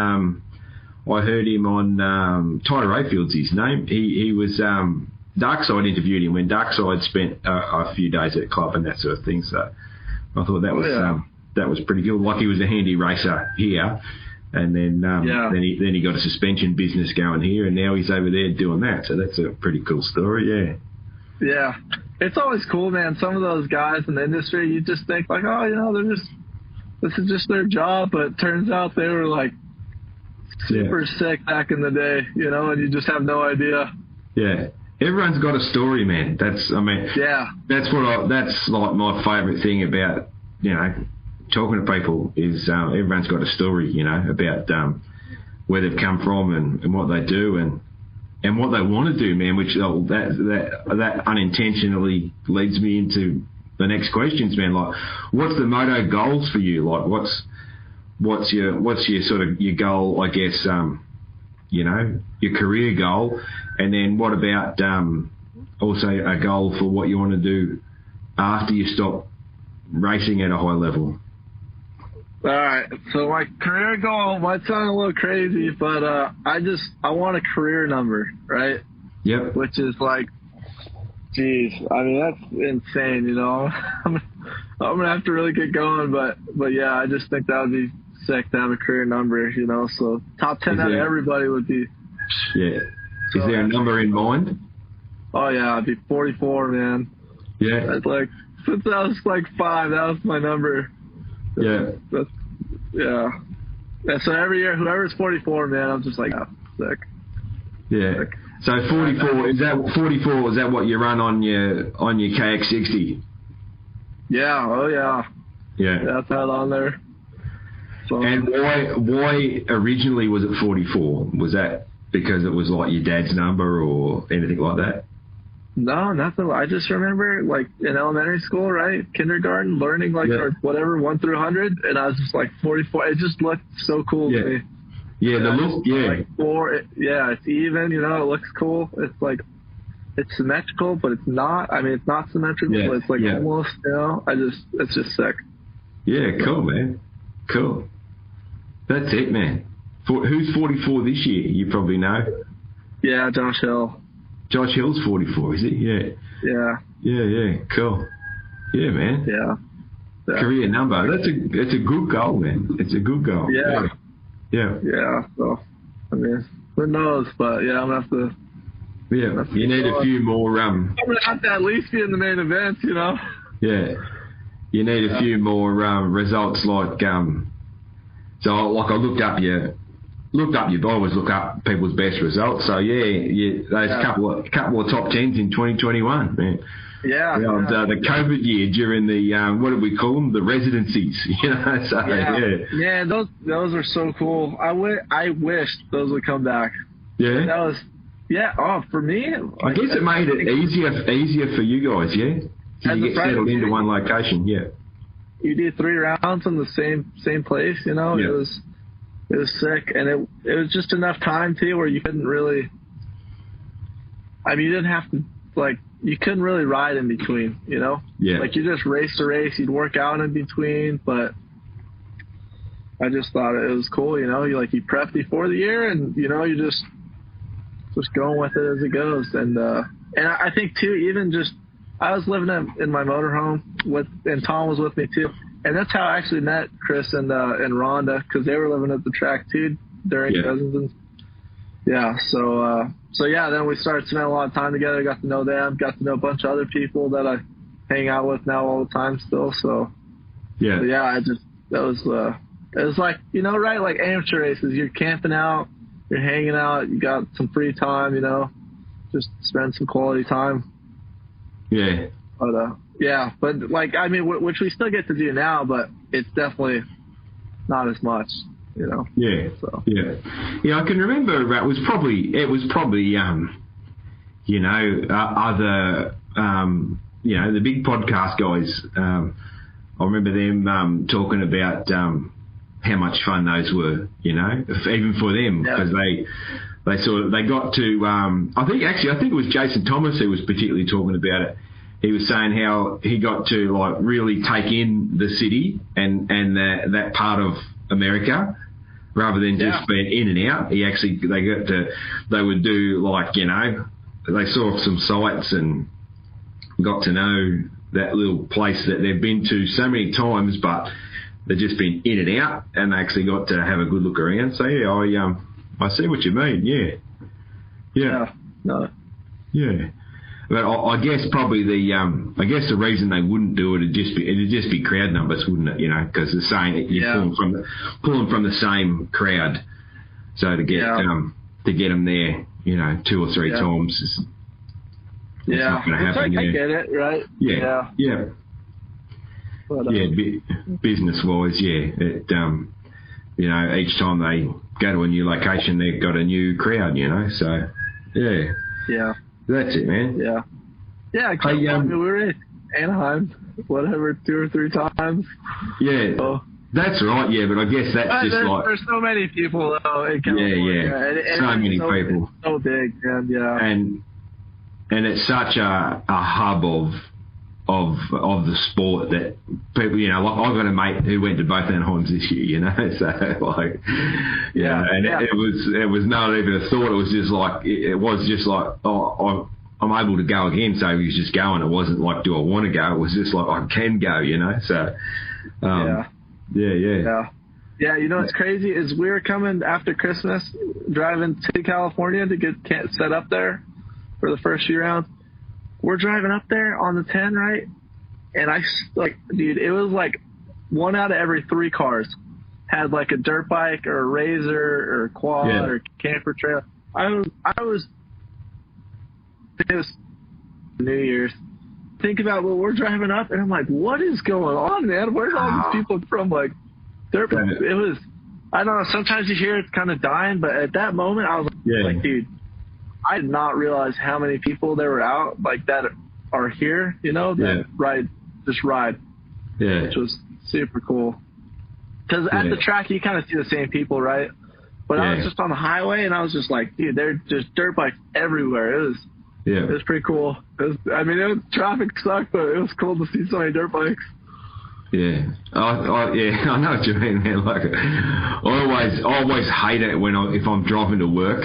Tyler Rayfield's his name. He was Darkside interviewed him when Darkside spent a few days at the club and that sort of thing. So I thought that was pretty good. Like he was a handy racer here. And then he got a suspension business going here, and now he's over there doing that. So that's a pretty cool story, yeah. Yeah, it's always cool, man. Some of those guys in the industry, you just think like, this is just their job, but it turns out they were like super sick back in the day, and you just have no idea. Yeah, everyone's got a story, man. That's like my favourite thing about talking to people is everyone's got a story, about where they've come from and what they do and what they want to do, man. Which that unintentionally leads me into the next questions, man. Like, what's the moto goals for you? Like, what's your sort of your goal? I guess your career goal, and then what about also a goal for what you want to do after you stop racing at a high level? All right, so my career goal might sound a little crazy, but I want a career number, right? Yep. Which is like, geez, I mean that's insane, I'm gonna have to really get going, but yeah, I just think that would be sick to have a career number, So top 10 out of everybody would be. Yeah. Is there a number in mind? Oh yeah, I'd be 44, man. Yeah. That's like since I was like 5, that was my number. Yeah. So every year, whoever's 44, man, I'm just like, sick. Yeah. Sick. So 44 is that what you run on your KX60? Yeah. Oh yeah. Yeah. That's that on there. So, and why originally was it 44? Was that because it was like your dad's number or anything like that? No, nothing. I just remember, like, in elementary school, right? Kindergarten, learning, or whatever, 1 through 100, and I was just like 44. It just looked so cool to me. Yeah, the look, Like 4, it's even, it looks cool. It's like, it's symmetrical, but it's not. I mean, it's not symmetrical, but it's like almost, it's just sick. Yeah, cool, man. Cool. That's it, man. Who's 44 this year? You probably know. Yeah, Josh Hill. Josh Hill's 44, is he? Yeah. Yeah. Cool. Yeah, man. Yeah. Career number. It's a good goal, man. It's a good goal. Yeah. Yeah. So, I mean, who knows? But yeah, I'm gonna have to. Yeah. You need a few more. I'm gonna have to at least be in the main events, Yeah. You need a few more results like So like I looked up your. I always look up people's best results. So those couple of top 10s in 2021, man. Yeah. The COVID year during the what do we call them? The residencies, So yeah, those are so cool. I wished those would come back. Yeah. That was for me. I guess it made it easier for you guys, yeah. So you get settled into one location, yeah. You do 3 rounds in the same place, Yeah. It was sick, and it was just enough time too where you couldn't really. I mean, you didn't have to you couldn't really ride in between, Yeah. Like you just race to race, you'd work out in between, but I just thought it was cool, you prep before the year, and you just going with it as it goes, and I think too, even just I was living in my motorhome and Tom was with me too. And that's how I actually met Chris and Rhonda, because they were living at the track too during cousins. Then we started spending a lot of time together, got to know them, got to know a bunch of other people that I hang out with now all the time still. So it was like, right, like amateur races, you're camping out, you're hanging out, you got some free time, just spend some quality time. Yeah. But which we still get to do now, but it's definitely not as much, Yeah. So. Yeah, I can remember it was probably other the big podcast guys I remember them talking about how much fun those were, you know, even for them, because they got to. I think it was Jason Thomas who was particularly talking about it. He was saying how he got to like really take in the city and that part of America, rather than just being in and out. They would do like, you know, they saw some sights and got to know that little place that they've been to so many times, but they've just been in and out, and they actually got to have a good look around. So yeah, I see what you mean. Yeah. But I guess probably the reason they wouldn't do it it'd just be crowd numbers, wouldn't it? You know, because they're saying you're pulling from the same crowd, so to get them there, you know, 2 or 3 times. It's not going to happen. I get it, right? Yeah. But, business wise, it you know, each time they go to a new location, they've got a new crowd, you know. So yeah. That's it, man. Yeah. We were in Anaheim, 2 or 3 times. Yeah, so, that's right. Yeah, but I guess that's just like there's so many people though in California. And so many people. It's so big, and it's such a hub of the sport that people, you know, like I've got a mate who went to both Anaheims this year, you know, so like, it was not even a thought. It was just like, I'm able to go again. So he was just going. It wasn't like, do I want to go? It was just like, I can go, you know. So, Yeah, you know what's crazy is we were coming after Christmas, driving to California to get set up there for the first few rounds. We're driving up there on the 10, right? And dude, it was like 1 out of every 3 cars had like a dirt bike or a razor or a quad or camper trailer. It was New Year's. Think about we're driving up, and I'm like, what is going on, man? Where's all these people from? Like, dirt bikes. It was, I don't know. Sometimes you hear it's kind of dying, but at that moment, I was like, dude, I did not realize how many people there were out like that are here, you know, that ride. Yeah. Which was super cool. Because at the track, you kind of see the same people, right? But I was just on the highway, and I was just like, dude, there's just dirt bikes everywhere. It was pretty cool. Traffic sucked, but it was cool to see so many dirt bikes. Yeah, I know what you mean, man. Like, I always hate it if I'm driving to work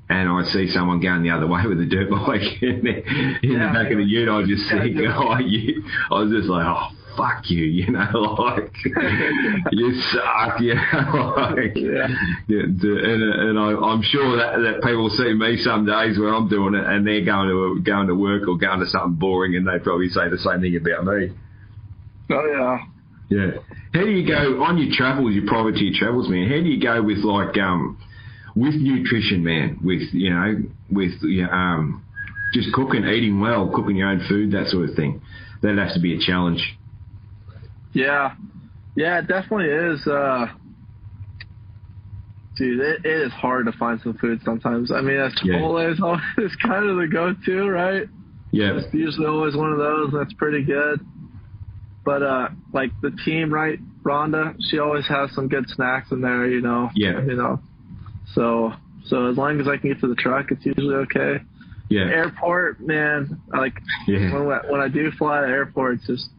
and I see someone going the other way with a dirt bike in the back of the ute. I just think, I was just like, oh, fuck you, you know, like, you suck, you know, like, and I'm sure that people see me some days where I'm doing it and they're going to work or going to something boring, and they probably say the same thing about me. Oh yeah. How do you go on your travels, your privateer travels, man? How do you go with like with nutrition, man? With just cooking, eating well, cooking your own food, that sort of thing. That has to be a challenge. Yeah, it definitely is. Dude, it is hard to find some food sometimes. I mean, Chipotle is always kind of the go-to, right? Yeah. It's usually always one of those. That's pretty good. But, like the team, right, Rhonda, she always has some good snacks in there, you know. Yeah. You know. So as long as I can get to the truck, it's usually okay. Yeah. Airport, man, like when I do fly to the airport, it's just,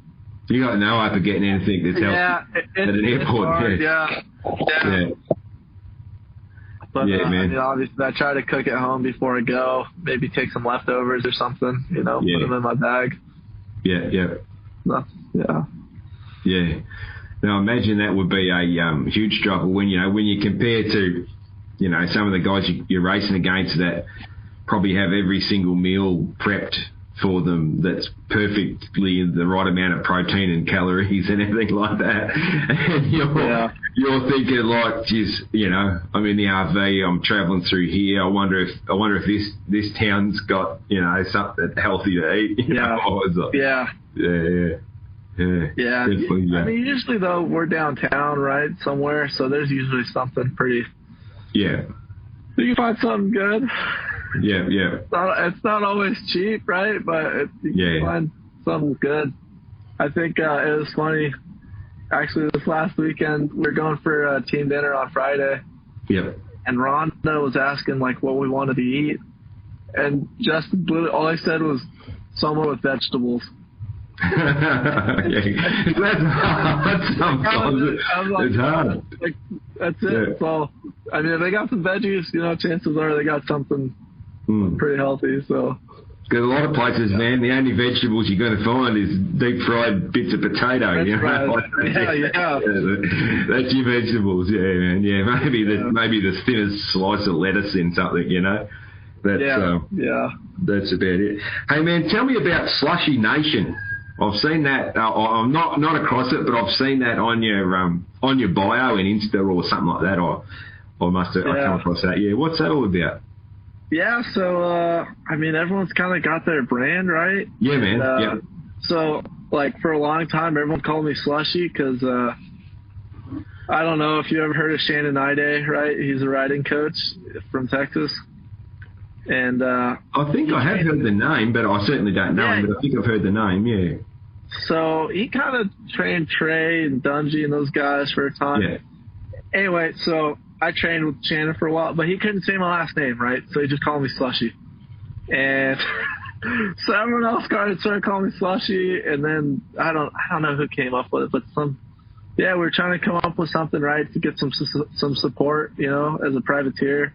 you got no hope of getting anything that's healthy at an airport. Hard, yeah. But man. Obviously, I try to cook at home before I go. Maybe take some leftovers or something. You know, put them in my bag. Yeah. Now, imagine that would be a huge struggle when you compare to, you know, some of the guys you're racing against that probably have every single meal prepped for them that's perfectly the right amount of protein and calories and everything like that. And you're thinking like, geez, you know, I'm in the RV, I'm traveling through here. I wonder if this town's got, you know, something healthy to eat. Yeah. I mean, usually though we're downtown, right, somewhere, so there's usually something pretty. Yeah. You can find something good. Yeah. It's not always cheap, right? But you can find something good. I think it was funny. actually this last weekend, we're going for a team dinner on Friday. Yep. And Rhonda was asking, like, what we wanted to eat. And Justin, all I said was, someone with vegetables. That's hard sometimes. It's hard. Like, that's it. Yeah. So, I mean, if they got some veggies, chances are they got something pretty healthy. So. Because a lot of places, man, the only vegetables you're going to find is deep fried bits of potato. That's right. Yeah. That's your vegetables, yeah, man. Yeah, maybe the thinnest slice of lettuce in something, That's that's about it. Hey, man, tell me about Slushy Nation. I've seen that. I'm not across it, but I've seen that on your bio in Insta or something like that. I must have come across that. Yeah, what's that all about? Yeah, so I mean, everyone's kind of got their brand, right? Yeah, man. Yeah. So, like, for a long time, everyone called me Slushy because I don't know if you ever heard of Shannon Ide, right? He's a riding coach from Texas. And I think I have heard the name, but I certainly don't know him, but I think I've heard the name, yeah. So he kind of trained Trey and Dungy and those guys for a time. Yeah. Anyway, so I trained with Shannon for a while, but he couldn't say my last name, right? So he just called me Slushy. And so everyone else started calling me Slushy, and then I don't know who came up with it, but we were trying to come up with something, right, to get some support, as a privateer.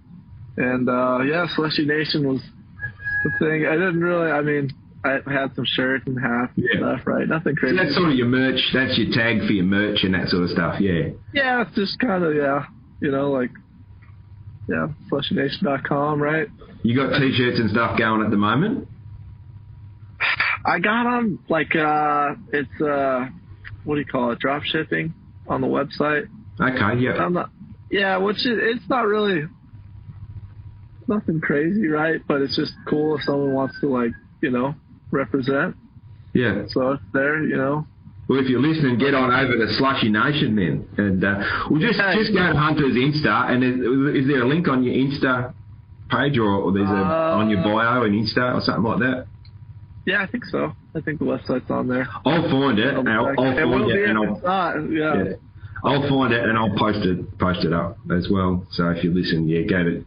And, Slushy Nation was the thing. I had some shirts and hats and stuff, right? Nothing crazy. So that's sort of your merch. That's your tag for your merch and that sort of stuff, yeah. Yeah, it's just kind of, slushynation.com, right? You got T-shirts and stuff going at the moment? I got them, it's, what do you call it, drop shipping on the website. Okay, yeah. It's not really... nothing crazy, right? But it's just cool if someone wants to, represent. Yeah. So it's there, Well, if you're listening, get on over to Slushy Nation then. And we'll just go to Hunter's Insta. And is there a link on your Insta page or there's on your bio in Insta or something like that? Yeah, I think so. I think the website's on there. I'll find it. I'll find it and I'll post it up as well. So if you listen, go to...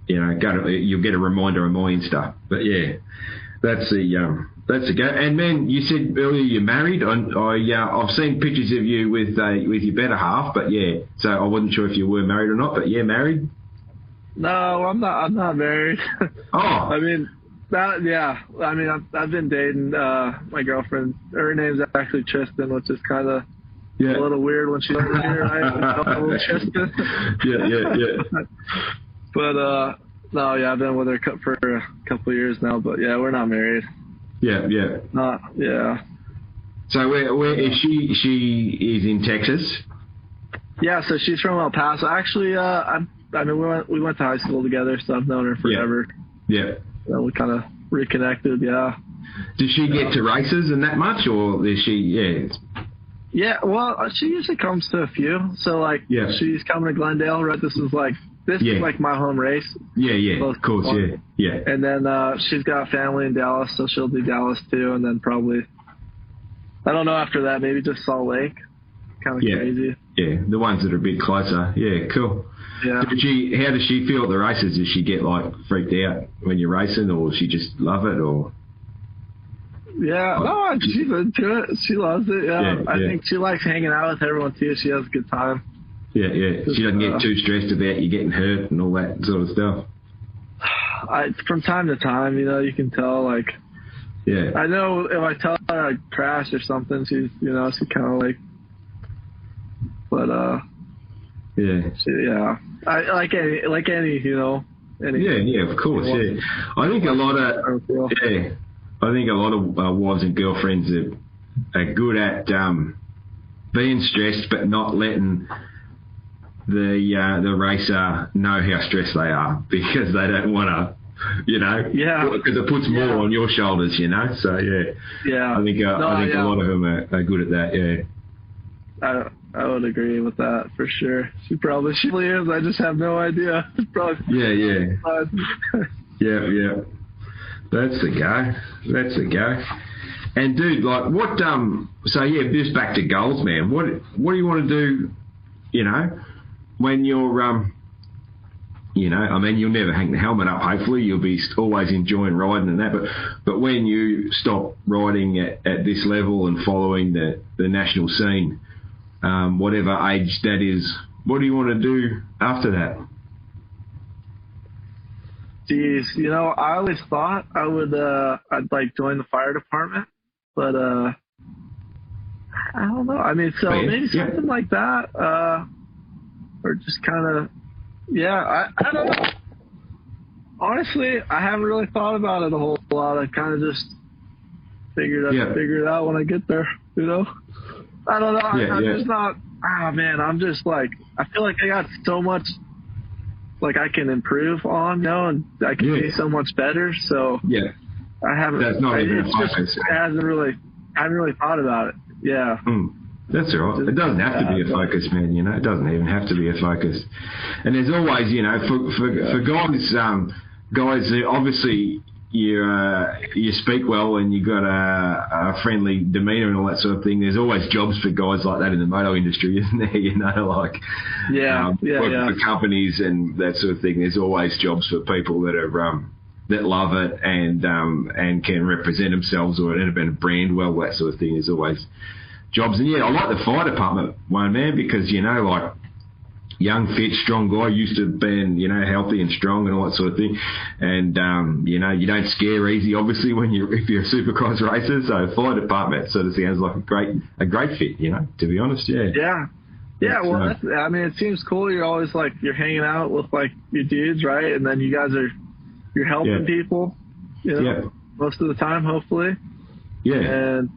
you'll get a reminder on my Insta. But yeah, that's the go. And man, you said earlier you're married. I've seen pictures of you with your better half. But yeah, so I wasn't sure if you were married or not. But yeah, married. No, I'm not. I'm not married. Oh, I mean, I've been dating my girlfriend. Her name's actually Tristan, which is kind of a little weird when she's over here, right? Tristan. Yeah. But, I've been with her for a couple of years now, but we're not married. Yeah. Yeah. So where is she? She is in Texas? Yeah, so she's from El Paso. Actually, we went to high school together, so I've known her forever. Yeah. So we kind of reconnected, yeah. Does she get to races and that much, or is she, Yeah, well, she usually comes to a few. So, she's coming to Glendale, right? This is my home race. Yeah, of course, yeah. And then she's got family in Dallas, so she'll do Dallas too. And then probably, I don't know after that, maybe just Salt Lake. Kind of crazy. Yeah, the ones that are a bit closer. Yeah, cool. Yeah. How does she feel at the races? Does she get freaked out when you're racing, or does she just love it, or? Yeah, no, she's into it. She loves it. Yeah, I think she likes hanging out with everyone too. She has a good time. Yeah. She doesn't get too stressed about you getting hurt and all that sort of stuff. From time to time, you can tell. Yeah. I know if I tell her I crashed or something, she's, she kind of but yeah. I like any, any. Yeah, of course. Yeah, I think a lot of wives and girlfriends are good at being stressed, but not letting the racer know how stressed they are, because they don't want to, because it puts more on your shoulders, So I think a lot of them are good at that. Yeah, I would agree with that for sure. She is. I just have no idea. Probably. Yeah. Yeah. That's the guy. And dude, like what? So yeah, just back to goals, man. What do you want to do? You know, when you're I mean, you'll never hang the helmet up. Hopefully, you'll be always enjoying riding and that. But when you stop riding at this level and following the national scene, whatever age that is, what do you want to do after that? Geez, I always thought I would, I'd like join the fire department, but I don't know. I mean, so maybe something like that, or just kind of. Yeah, I don't know. Honestly, I haven't really thought about it a whole lot. I kind of just figure it out when I get there, I don't know. I'm just not, man, I'm just like, I feel like I got so much, like I can improve on, and I can be so much better. So I haven't, that's not even a focus. I haven't really thought about it. Yeah. That's all right. It doesn't have to be a focus, man. It doesn't even have to be a focus. And there's always, for guys, obviously you speak well and you got a friendly demeanour and all that sort of thing. There's always jobs for guys like that in the moto industry, isn't there? For companies and that sort of thing. There's always jobs for people that are that love it and can represent themselves or have been a brand well, that sort of thing. There's always jobs. And I like the fire department one, man, because like young, fit, strong guy, used to being healthy and strong and all that sort of thing, and you don't scare easy, obviously, if you're a supercross racer. So fire department sort of sounds like a great fit, to be honest. Well, it seems cool. You're always like you're hanging out with like your dudes, right? And then you guys you're helping people, most of the time, hopefully. And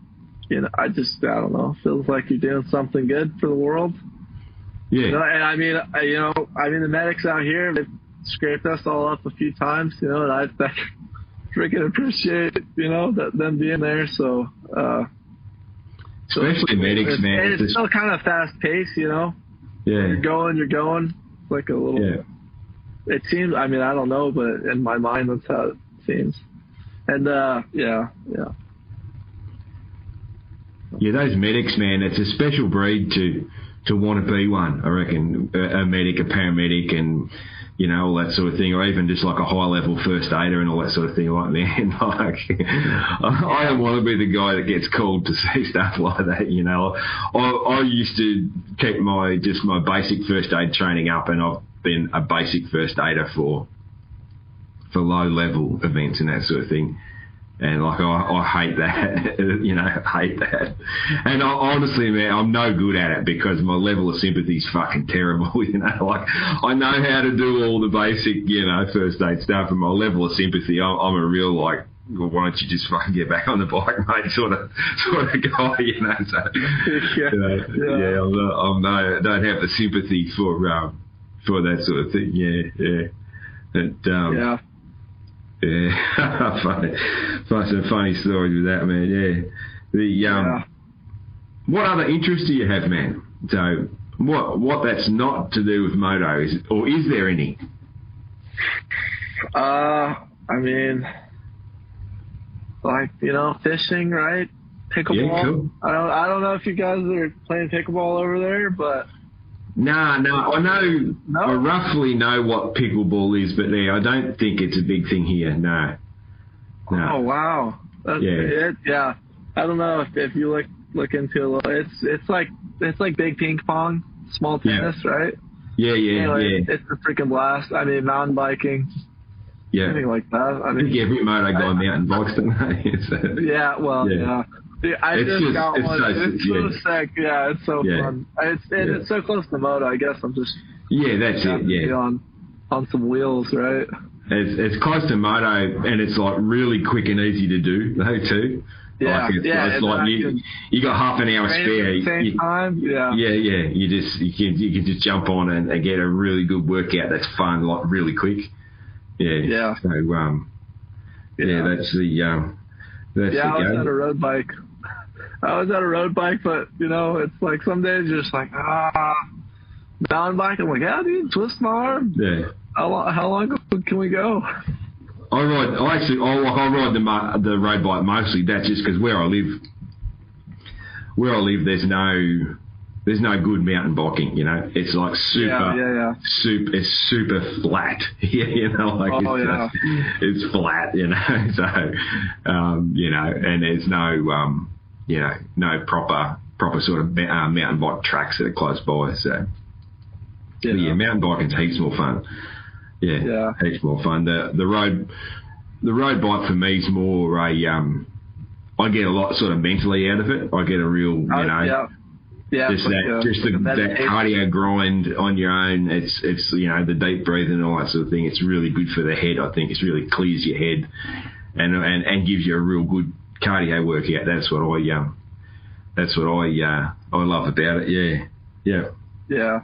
I don't know, feels like you're doing something good for the world. And I mean, the medics out here, they've scraped us all up a few times, and I freaking appreciate, them being there. So, especially medics, man. It's still kind of fast paced, You're going. It's like a little. It seems. I mean, I don't know, but in my mind, that's how it seems. And those medics, man, it's a special breed to want to be one, I reckon, a medic, a paramedic, and, all that sort of thing, or even just like a high-level first aider and all that sort of thing. Like, man, I don't want to be the guy that gets called to see stuff like that, I used to keep my basic first aid training up, and I've been a basic first aider for low-level events and that sort of thing. And like I hate that, hate that. And honestly, man, I'm no good at it because my level of sympathy is fucking terrible. Like I know how to do all the basic, first aid stuff, and my level of sympathy, I'm a real like, well, why don't you just fucking get back on the bike, mate? Sort of guy, So I don't have the sympathy for that sort of thing. Funny stories with that, man. What other interests do you have, man? So what that's not to do with moto, is there any? I mean, like fishing, right? Pickleball. Yeah, cool. I don't know if you guys are playing pickleball over there, but. No, I know. No? I roughly know what pickleball is, but I don't think it's a big thing here. No. Oh wow. That's it. Yeah. I don't know if you look into a little. It's like big ping pong, small tennis, right? Anyway, it's a freaking blast. I mean, mountain biking. Anything like that. I mean, every moto guy mountain bikes, don't they? Yeah. I just got one. It's so sick. Yeah, it's so fun. It's so close to moto. I guess I'm just. That's it. Yeah. On some wheels, right? It's close to moto, and it's like really quick and easy to do though too. It's like you got half an hour spare. At the same time. You can just jump on and get a really good workout. That's fun, like really quick. Yeah. So that's the. I was at a road bike. But it's like some days you're just like mountain bike. I'm like, dude, twist my arm. Yeah. How long can we go? I ride the road bike mostly. That's just because where I live, there's no good mountain biking. You know, it's like it's super flat. You know, like it's flat. You know, so you know, and there's no no proper sort of mountain bike tracks that are close by. So mountain biking's heaps more fun. Yeah, heaps more fun. The road bike for me is more I get a lot sort of mentally out of it. I get a real, that cardio grind on your own. It's the deep breathing and all that sort of thing. It's really good for the head. I think it's really clears your head and gives you a real good cardio workout. That's what I love about it. Yeah.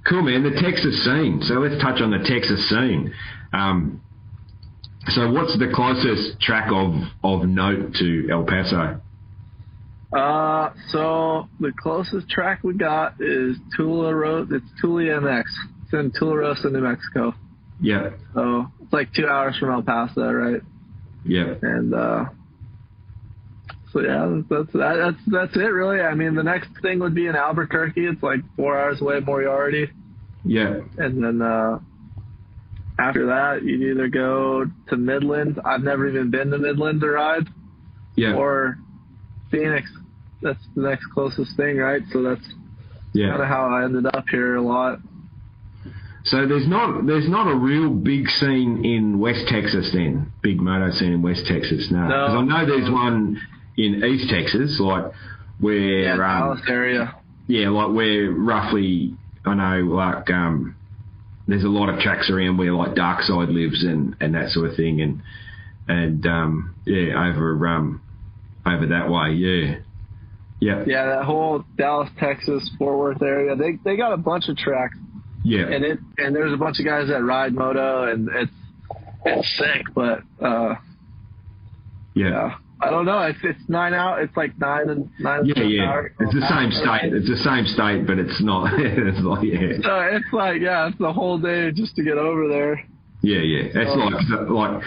Cool, man. The Texas scene. So let's touch on the Texas scene. So what's the closest track of note to El Paso? So the closest track we got is Tula Road. It's Tula MX. It's in Tularosa, New Mexico. Yeah. So it's like 2 hours from El Paso, right? Yeah. And so yeah, that's it really. I mean, the next thing would be in Albuquerque. It's like 4 hours away, Moriarty. Yeah. And then after that, you'd either go to Midland. I've never even been to Midland to ride. Yeah. Or Phoenix. That's the next closest thing, right? So that's kind of how I ended up here a lot. So there's not a real big scene in West Texas then, big moto scene in West Texas, no. Because I know there's one in East Texas, like where Dallas area. Yeah, like where roughly I know like there's a lot of tracks around where like Darkside lives and that sort of thing, and over that way, yeah. Yeah, that whole Dallas, Texas, Fort Worth area, they got a bunch of tracks. Yeah. And there's a bunch of guys that ride moto, and it's sick, but I don't know. It's 9 out. It's like 9 and 9. Hours. It's the same state. It's the same state, but it's not. It's like So it's like it's the whole day just to get over there. Yeah. It's like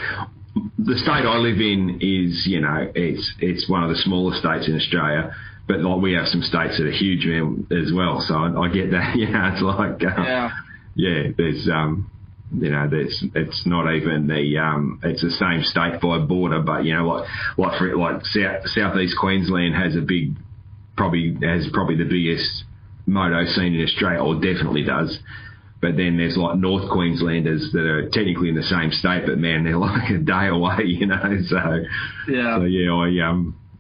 the state I live in is it's one of the smaller states in Australia, but like we have some states that are huge as well. So I get that. It's like there's it's not even it's the same state by border, but like southeast Queensland has probably the biggest moto scene in Australia, or definitely does. But then there's like North Queenslanders that are technically in the same state, but man, they're like a day away, So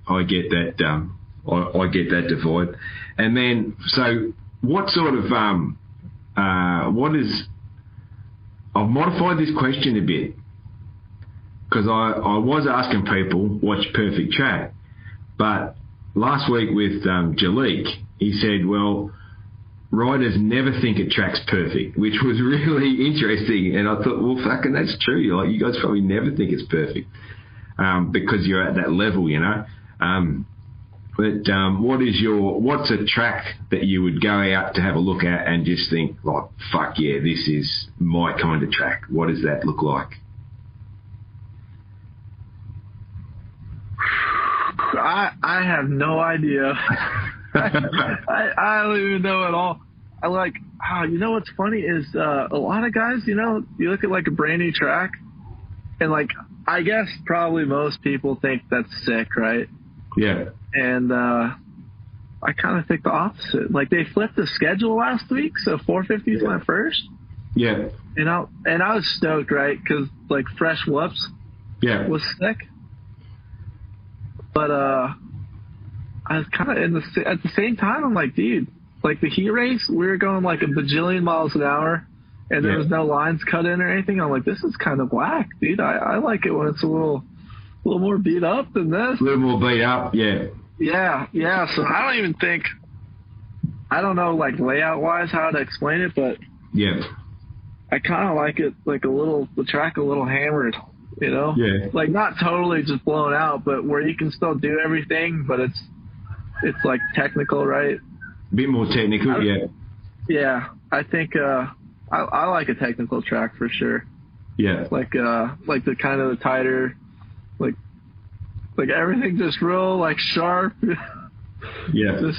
I get that. I get that divide. And then, so what sort of I've modified this question a bit, because I was asking people what's your perfect track, but last week with Jalik, he said, well, riders never think a track's perfect, which was really interesting. And I thought, well, fucking that's true. You guys probably never think it's perfect because you're at that level, But what's a track that you would go out to have a look at and just think, like, fuck yeah, this is my kind of track? What does that look like? I have no idea. I don't even know at all. I like, what's funny is a lot of guys, you look at like a brand new track, and like, I guess probably most people think that's sick, right? Yeah. And I kind of think the opposite. Like, they flipped the schedule last week, so 450s went first. Yeah. And I was stoked, right? Because like Fresh Whoops was sick. But I was kind of at the same time, I'm like, dude, like the heat race, we were going like a bajillion miles an hour, and there was no lines cut in or anything. I'm like, this is kind of whack, dude. I like it when it's a little more beat up than this. A little more beat up, yeah. Yeah. So I don't even think, I don't know, like layout wise how to explain it, but I kind of like it like the track a little hammered, Yeah. Like not totally just blown out, but where you can still do everything, but it's like technical, right? A bit more technical, Yeah. I think I like a technical track for sure. Yeah. Like the kind of the tighter, like everything just real like sharp. Yeah.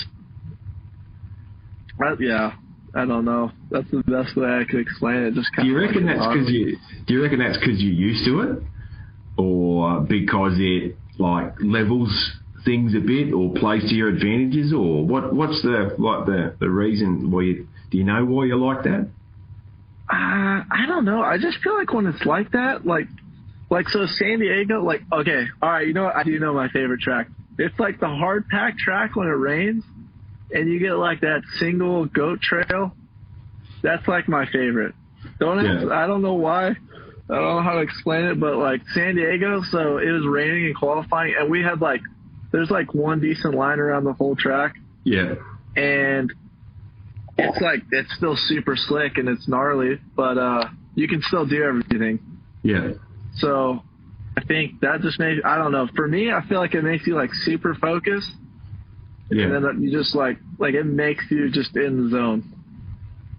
I don't know. That's the best way I could explain it. Just kind do you reckon that's because you're used to it, or because it like levels things a bit, or plays to your advantages, or what's the reason why do you know why you're like that? I don't know. I just feel like when it's like that, like so San Diego, like, okay, all right, you know what? I do know my favorite track. It's like the hard pack track when it rains, and you get like that single goat trail. That's like my favorite. I don't know why. I don't know how to explain it, but like San Diego, so it was raining in qualifying, and we had there's like one decent line around the whole track. Yeah. And it's still super slick and it's gnarly, but you can still do everything. Yeah. So I think that just makes, I don't know, for me, I feel like it makes you like super focused. Yeah. And then you just like it makes you just in the zone.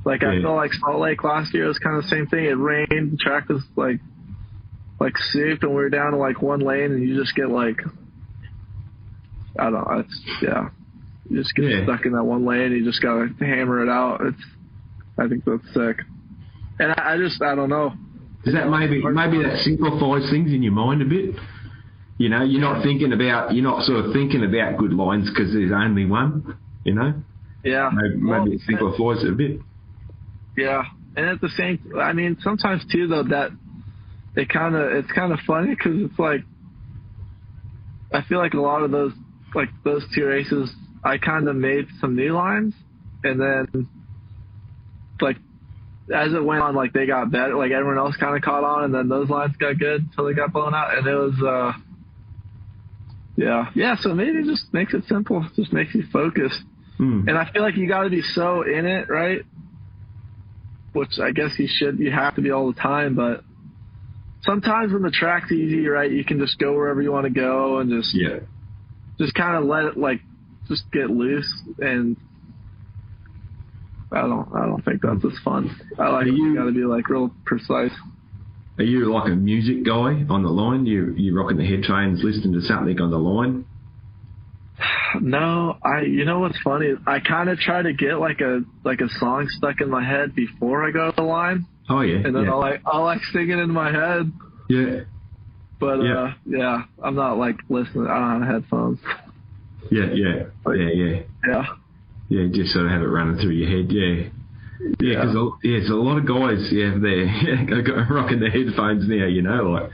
Like I feel like Salt Lake last year was kind of the same thing. It rained, the track was like soup, and we were down to like one lane, and you just get like, I don't know, you just get stuck in that one lane. You just gotta hammer it out. I think that's sick. And I don't know. Is that maybe that simplifies things in your mind a bit? You know, you're not sort of thinking about good lines because there's only one. You know. Yeah. Maybe it simplifies it a bit. Yeah, and at the same, I mean, sometimes too though that it's kind of funny because it's like I feel like a lot of those two races, I kind of made some new lines, and then like as it went on, like they got better, like everyone else kind of caught on, and then those lines got good until they got blown out, and it was so maybe it just makes it simple, just makes you focus. And I feel like you got to be so in it, right? Which I guess you have to be all the time, but sometimes when the track's easy, right, you can just go wherever you want to go and just kind of let it just get loose. And I don't think that's as fun. I like you got to be like real precise. Are you like a music guy on the line? You rocking the headphones, listening to something on the line? No, you know what's funny? I kind of try to get like a song stuck in my head before I go to the line. Oh yeah. And then I'll like sing it in my head. Yeah. But I'm not like listening. I don't have headphones. Yeah. Yeah, just sort of have it running through your head. Yeah. Yeah, because there's a lot of guys, they're rocking their headphones now, you know,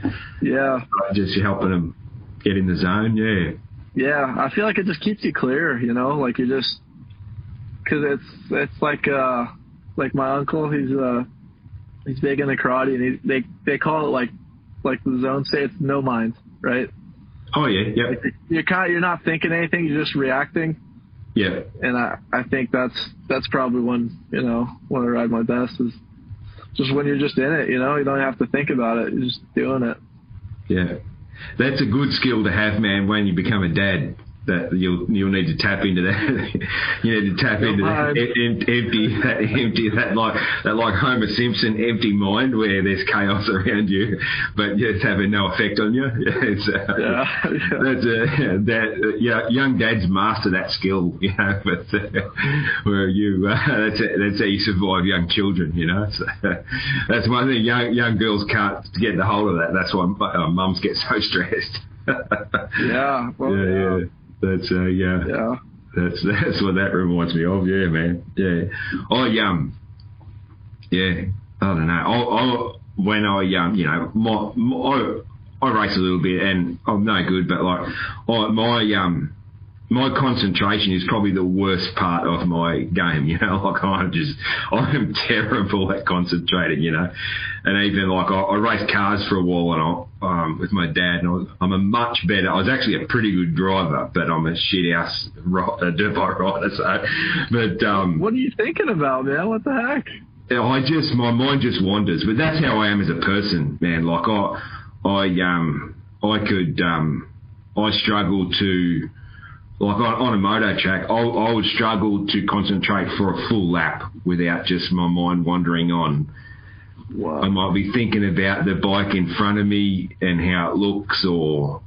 just helping them get in the zone. Yeah. Yeah, I feel like it just keeps you clear, you know, like you just, because it's like my uncle, he's big into karate, and they call it like the zone states, no mind, right? Oh yeah, yeah. Like you're not thinking anything, you're just reacting. Yeah. And I think that's probably when I ride my best is just when you're just in it, you know, you don't have to think about it, you're just doing it. Yeah. That's a good skill to have, man, when you become a dad. That you'll need to tap into that. You need to tap into that like Homer Simpson empty mind where there's chaos around you, but it's having no effect on you. Young dads master that skill, you know. But where you that's how you survive young children, you know. So, that's one thing young girls can't get the hold of that. That's why mums get so stressed. Yeah. Well, yeah. That's that's what that reminds me of. Yeah, man. Yeah. I don't know. When I I race a little bit and I'm no good, but like my concentration is probably the worst part of my game, you know, like I'm terrible at concentrating, you know, and even like I raced cars for a while and with my dad, and I'm a much better, I was actually a pretty good driver, but I'm a shit house dirt bike rider, so, but, what are you thinking about, man? What the heck? My mind just wanders, but that's how I am as a person, man. Like I struggle to, like on a moto track, I would struggle to concentrate for a full lap without just my mind wandering on I might be thinking about the bike in front of me and how it looks, or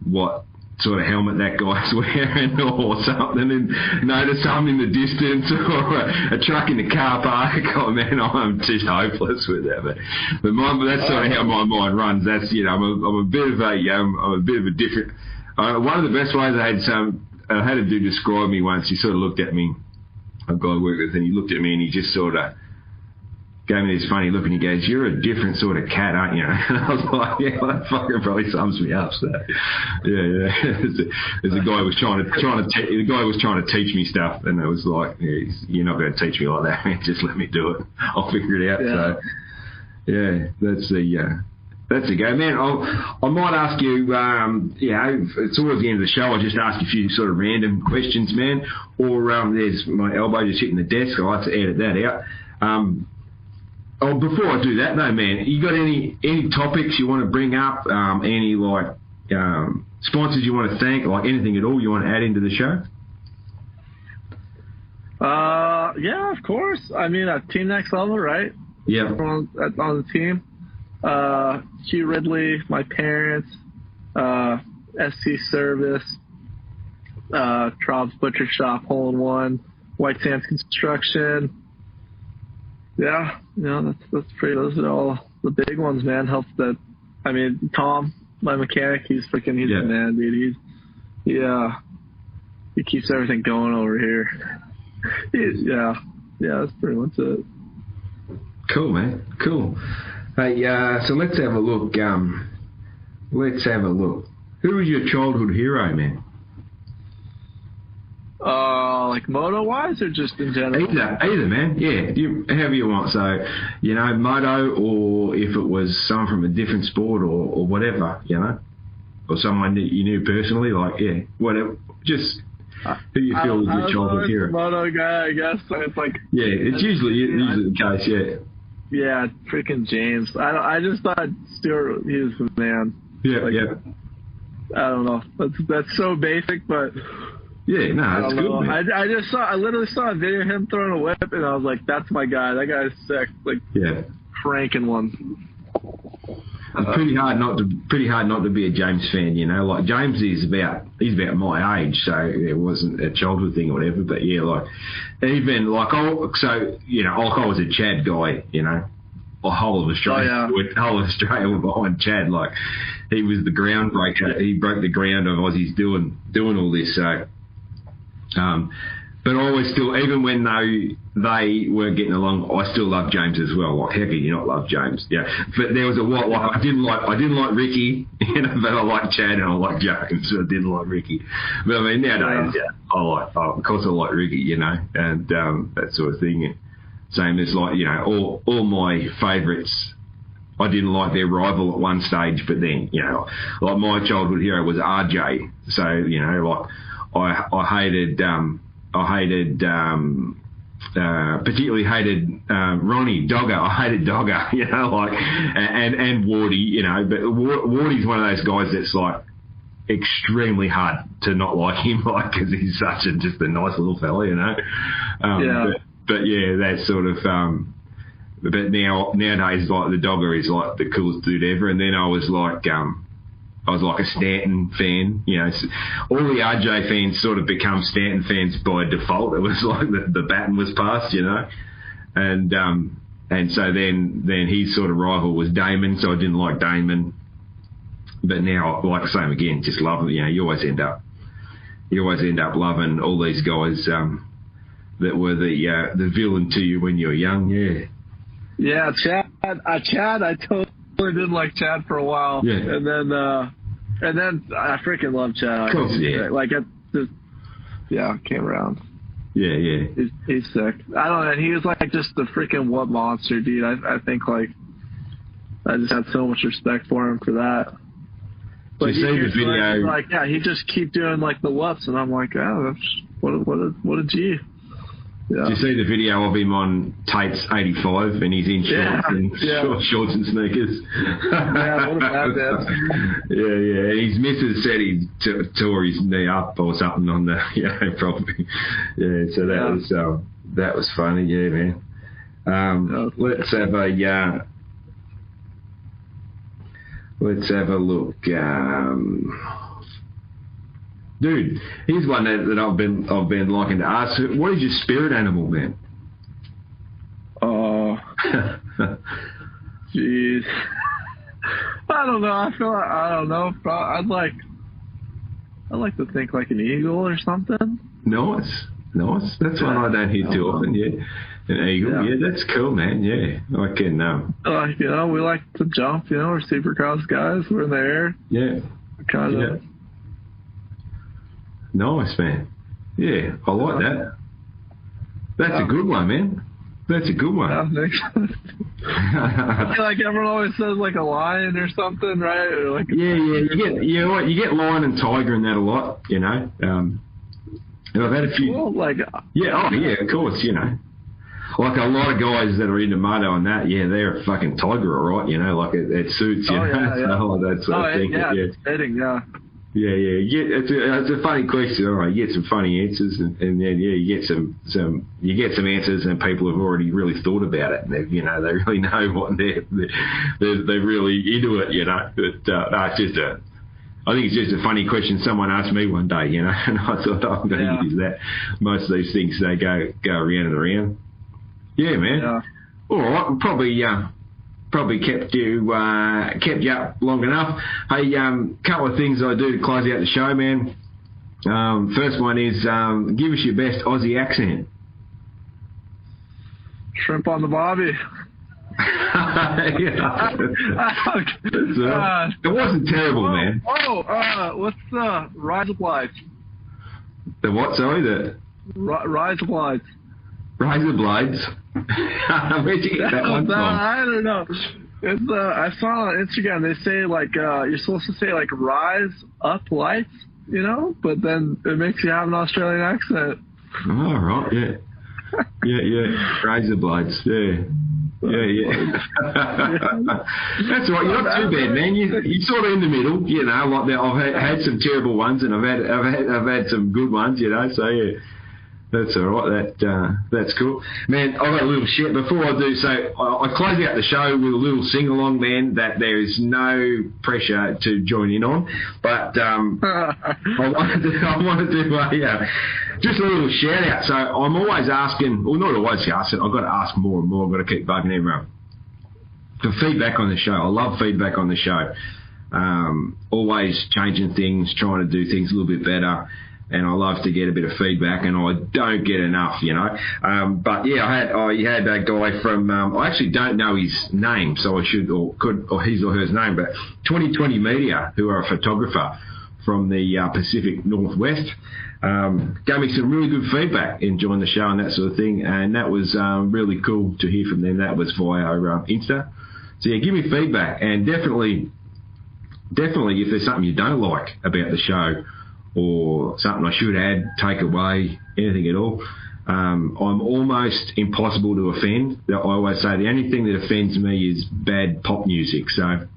what sort of helmet that guy's wearing or something, and notice something in the distance, or a truck in the car park. Oh man, I'm just hopeless with that. But that's sort of how my mind runs. That's, I'm a bit of a different. One of the best ways I had a dude describe me once. He sort of looked at me, a guy I worked with, and he looked at me and he just sort of gave me this funny look, and he goes, "You're a different sort of cat, aren't you?" And I was like, "Yeah, well, that fucking probably sums me up." So, yeah. There's a guy who was trying to teach me stuff, and it was like, "You're not going to teach me like that, man. Just let me do it. I'll figure it out." Yeah. So, yeah, that's the go, man. I might ask you, it's towards the end of the show, I'll just ask a few sort of random questions, man. Or there's my elbow just hitting the desk. I like to edit that out. Before I do that, though, man, you got any topics you want to bring up? Any sponsors you want to thank? Like anything at all you want to add into the show? Yeah, of course. I mean, Team Next Level, right? Yeah. On the team. Hugh Ridley, my parents, SC Service, Trob's Butcher Shop, Hole in One, White Sands Construction. Yeah, that's pretty. Those are all the big ones, man. Tom, my mechanic, he's the man, dude. He keeps everything going over here. That's pretty much it. Cool, man. Cool. Hey, so let's have a look. Who was your childhood hero, man? Like moto-wise or just in general? Either, man. Yeah, however you want. So, moto, or if it was someone from a different sport or whatever, or someone that you knew personally, whatever. Just who you feel was your childhood hero. Moto guy, I guess. So it's like. Yeah, it's usually the case. Yeah. Yeah, freaking James. I just thought Stuart, he was the man. Yeah. I don't know. That's so basic, but. Yeah, no, that's good, man. I literally saw a video of him throwing a whip, and I was like, that's my guy. That guy's sick. Cranking one. It's pretty hard not to be a James fan, Like, James he's about my age, so it wasn't a childhood thing or whatever, but yeah, I was a Chad guy, The whole of Australia, were behind Chad. Like, he was the groundbreaker. He broke the ground of Aussies doing all this, so... but I always still, even when they weren't getting along, I still love James as well. Like, how can you not love James? Yeah. But there was I didn't like Ricky, but I like Chad and I like James. So I didn't like Ricky. But I mean, nowadays, of course I like Ricky, and that sort of thing. Same as all my favourites. I didn't like their rival at one stage, but then, like my childhood hero was RJ. So, particularly hated Ronnie Dogger. I hated Dogger, and Wardy, but Wardy's one of those guys that's like extremely hard to not like him, because he's just a nice little fella, But yeah, that sort of. But nowadays, like the Dogger is like the coolest dude ever, and then I was like a Stanton fan, all the RJ fans sort of become Stanton fans by default. It was like the baton was passed, and so then his sort of rival was Damon, so I didn't like Damon. But now, like same again, just love it. You always end up loving all these guys that were the villain to you when you were young. Yeah, Chad. I totally didn't like Chad for a while. Yeah. And then I freaking love Chad. Of course, yeah. Like, it just, came around. Yeah. He's sick. I don't know. And he was like just the freaking what monster, dude. I think I just had so much respect for him for that. But you see the video? He just keep doing like the whoops, and I'm like, oh, what a G. Yeah. Did you see the video of him on Tate's 85 and he's in shorts and sneakers? Yeah, what about that? Yeah. His missus said he tore his knee up or something on the property. Yeah, so that was funny. Yeah, man. Let's have Let's have a look. Dude, here's one that I've been liking to ask. What is your spirit animal, man? Oh, jeez. I don't know. I feel like, I don't know. I'd like to think like an eagle or something. Nice. That's one I don't hear too often. Yeah, an eagle. Yeah, that's cool, man. Yeah, I can. We like to jump. We're Supercross guys. We're in the air. Yeah. Kind of. Nice, man. Yeah, I like that. That's a good one, man. That's a good one. I feel like everyone always says like a lion or something, right? Or like you get lion and tiger and that a lot, And I've had a few. Cool, of course, Like a lot of guys that are into moto and that, they're a fucking tiger, all right, like it suits, Yeah. So that's what I think. It's fitting, yeah. Yeah. It's a funny question. All right, you get some funny answers, and then you get some answers, and people have already really thought about it, and they really know what they're really into it, But it's just I think it's just a funny question someone asked me one day, and I thought I'm going to use that. Most of these things they go around and around. Yeah, man. Yeah. All right, probably kept you up long enough. Hey, couple of things I do to close out the show, man. First one is give us your best Aussie accent. Shrimp on the bobby. It wasn't terrible, man. What's the Rise of Lights? The what? Sorry, Rise of Lights. Razor blades. Where'd you get that one from? I don't know. It's I saw on Instagram they say like you're supposed to say like rise up lights, but then it makes you have an Australian accent. Oh right, yeah. Razor blades, yeah. That's all right. You're not too bad, man. You're sort of in the middle, Like that, I've had some terrible ones, and I've had some good ones, So yeah. That's all right. That's cool, man. I've got a little shit before I do. So I close out the show with a little sing along, man. That there is no pressure to join in on, but I want to do just a little shout out. So I'm always asking, well, not always asking. I've got to ask more and more. I've got to keep bugging everyone for feedback on the show. I love feedback on the show. Always changing things, trying to do things a little bit better. And I love to get a bit of feedback, and I don't get enough, But yeah, I had a guy from, I actually don't know his name, so I should, or his or her name, but 2020 Media, who are a photographer from the Pacific Northwest, gave me some really good feedback, enjoying the show and that sort of thing, and that was really cool to hear from them. That was via Insta. So yeah, give me feedback, and definitely if there's something you don't like about the show, or something I should add, take away, anything at all. I'm almost impossible to offend. I always say the only thing that offends me is bad pop music. So,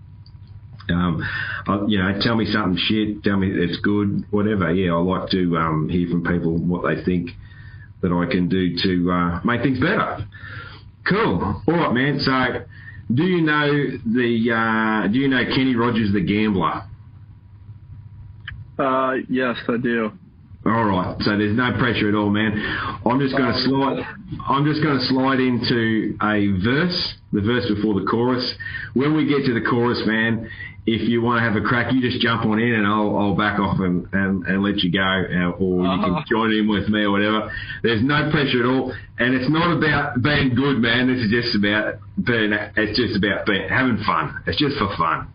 tell me something shit, tell me it's good, whatever. Yeah, I like to hear from people what they think that I can do to make things better. Cool. All right, man. So, do you know Kenny Rogers, the gambler? Yes, I do. All right, so there's no pressure at all, man. I'm just going to slide into a verse, the verse before the chorus. When we get to the chorus, man, if you want to have a crack, you just jump on in, and I'll back off and let you go, or you can join in with me or whatever. There's no pressure at all, and it's not about being good, man. This is just about having fun. It's just for fun.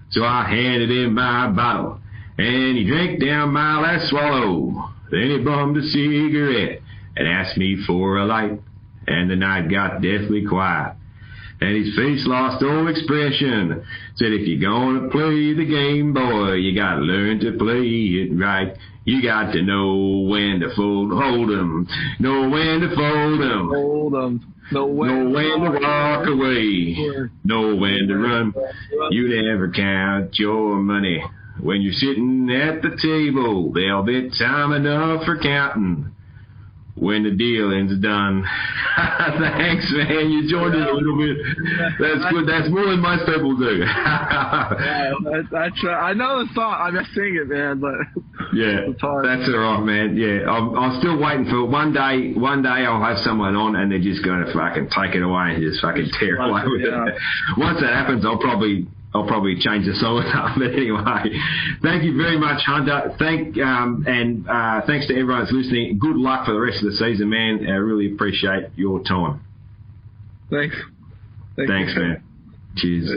So I handed him my bottle, and he drank down my last swallow. Then he bummed a cigarette and asked me for a light, and the night got deathly quiet. And his face lost all expression. Said, if you're gonna play the game, boy, you gotta learn to play it right. You got to know when to hold 'em, know when to fold 'em, know when to walk away, know when to run. You never count your money. When you're sitting at the table, there'll be time enough for counting. when the deal ends done. Thanks, man. You joined it a little bit. That's good. That's more than most people do. Yeah, I try. I know the song. I sing it, man, but yeah, that's all right, man. Yeah, I'm still waiting for one day. One day I'll have someone on, and they're just going to fucking take it away and just fucking tear away with it. Once that happens, I'll probably change the song up. But anyway, thank you very much, Hunter. Thanks to everyone that's listening. Good luck for the rest of the season, man. I really appreciate your time. Thanks. Thanks, man. Cheers.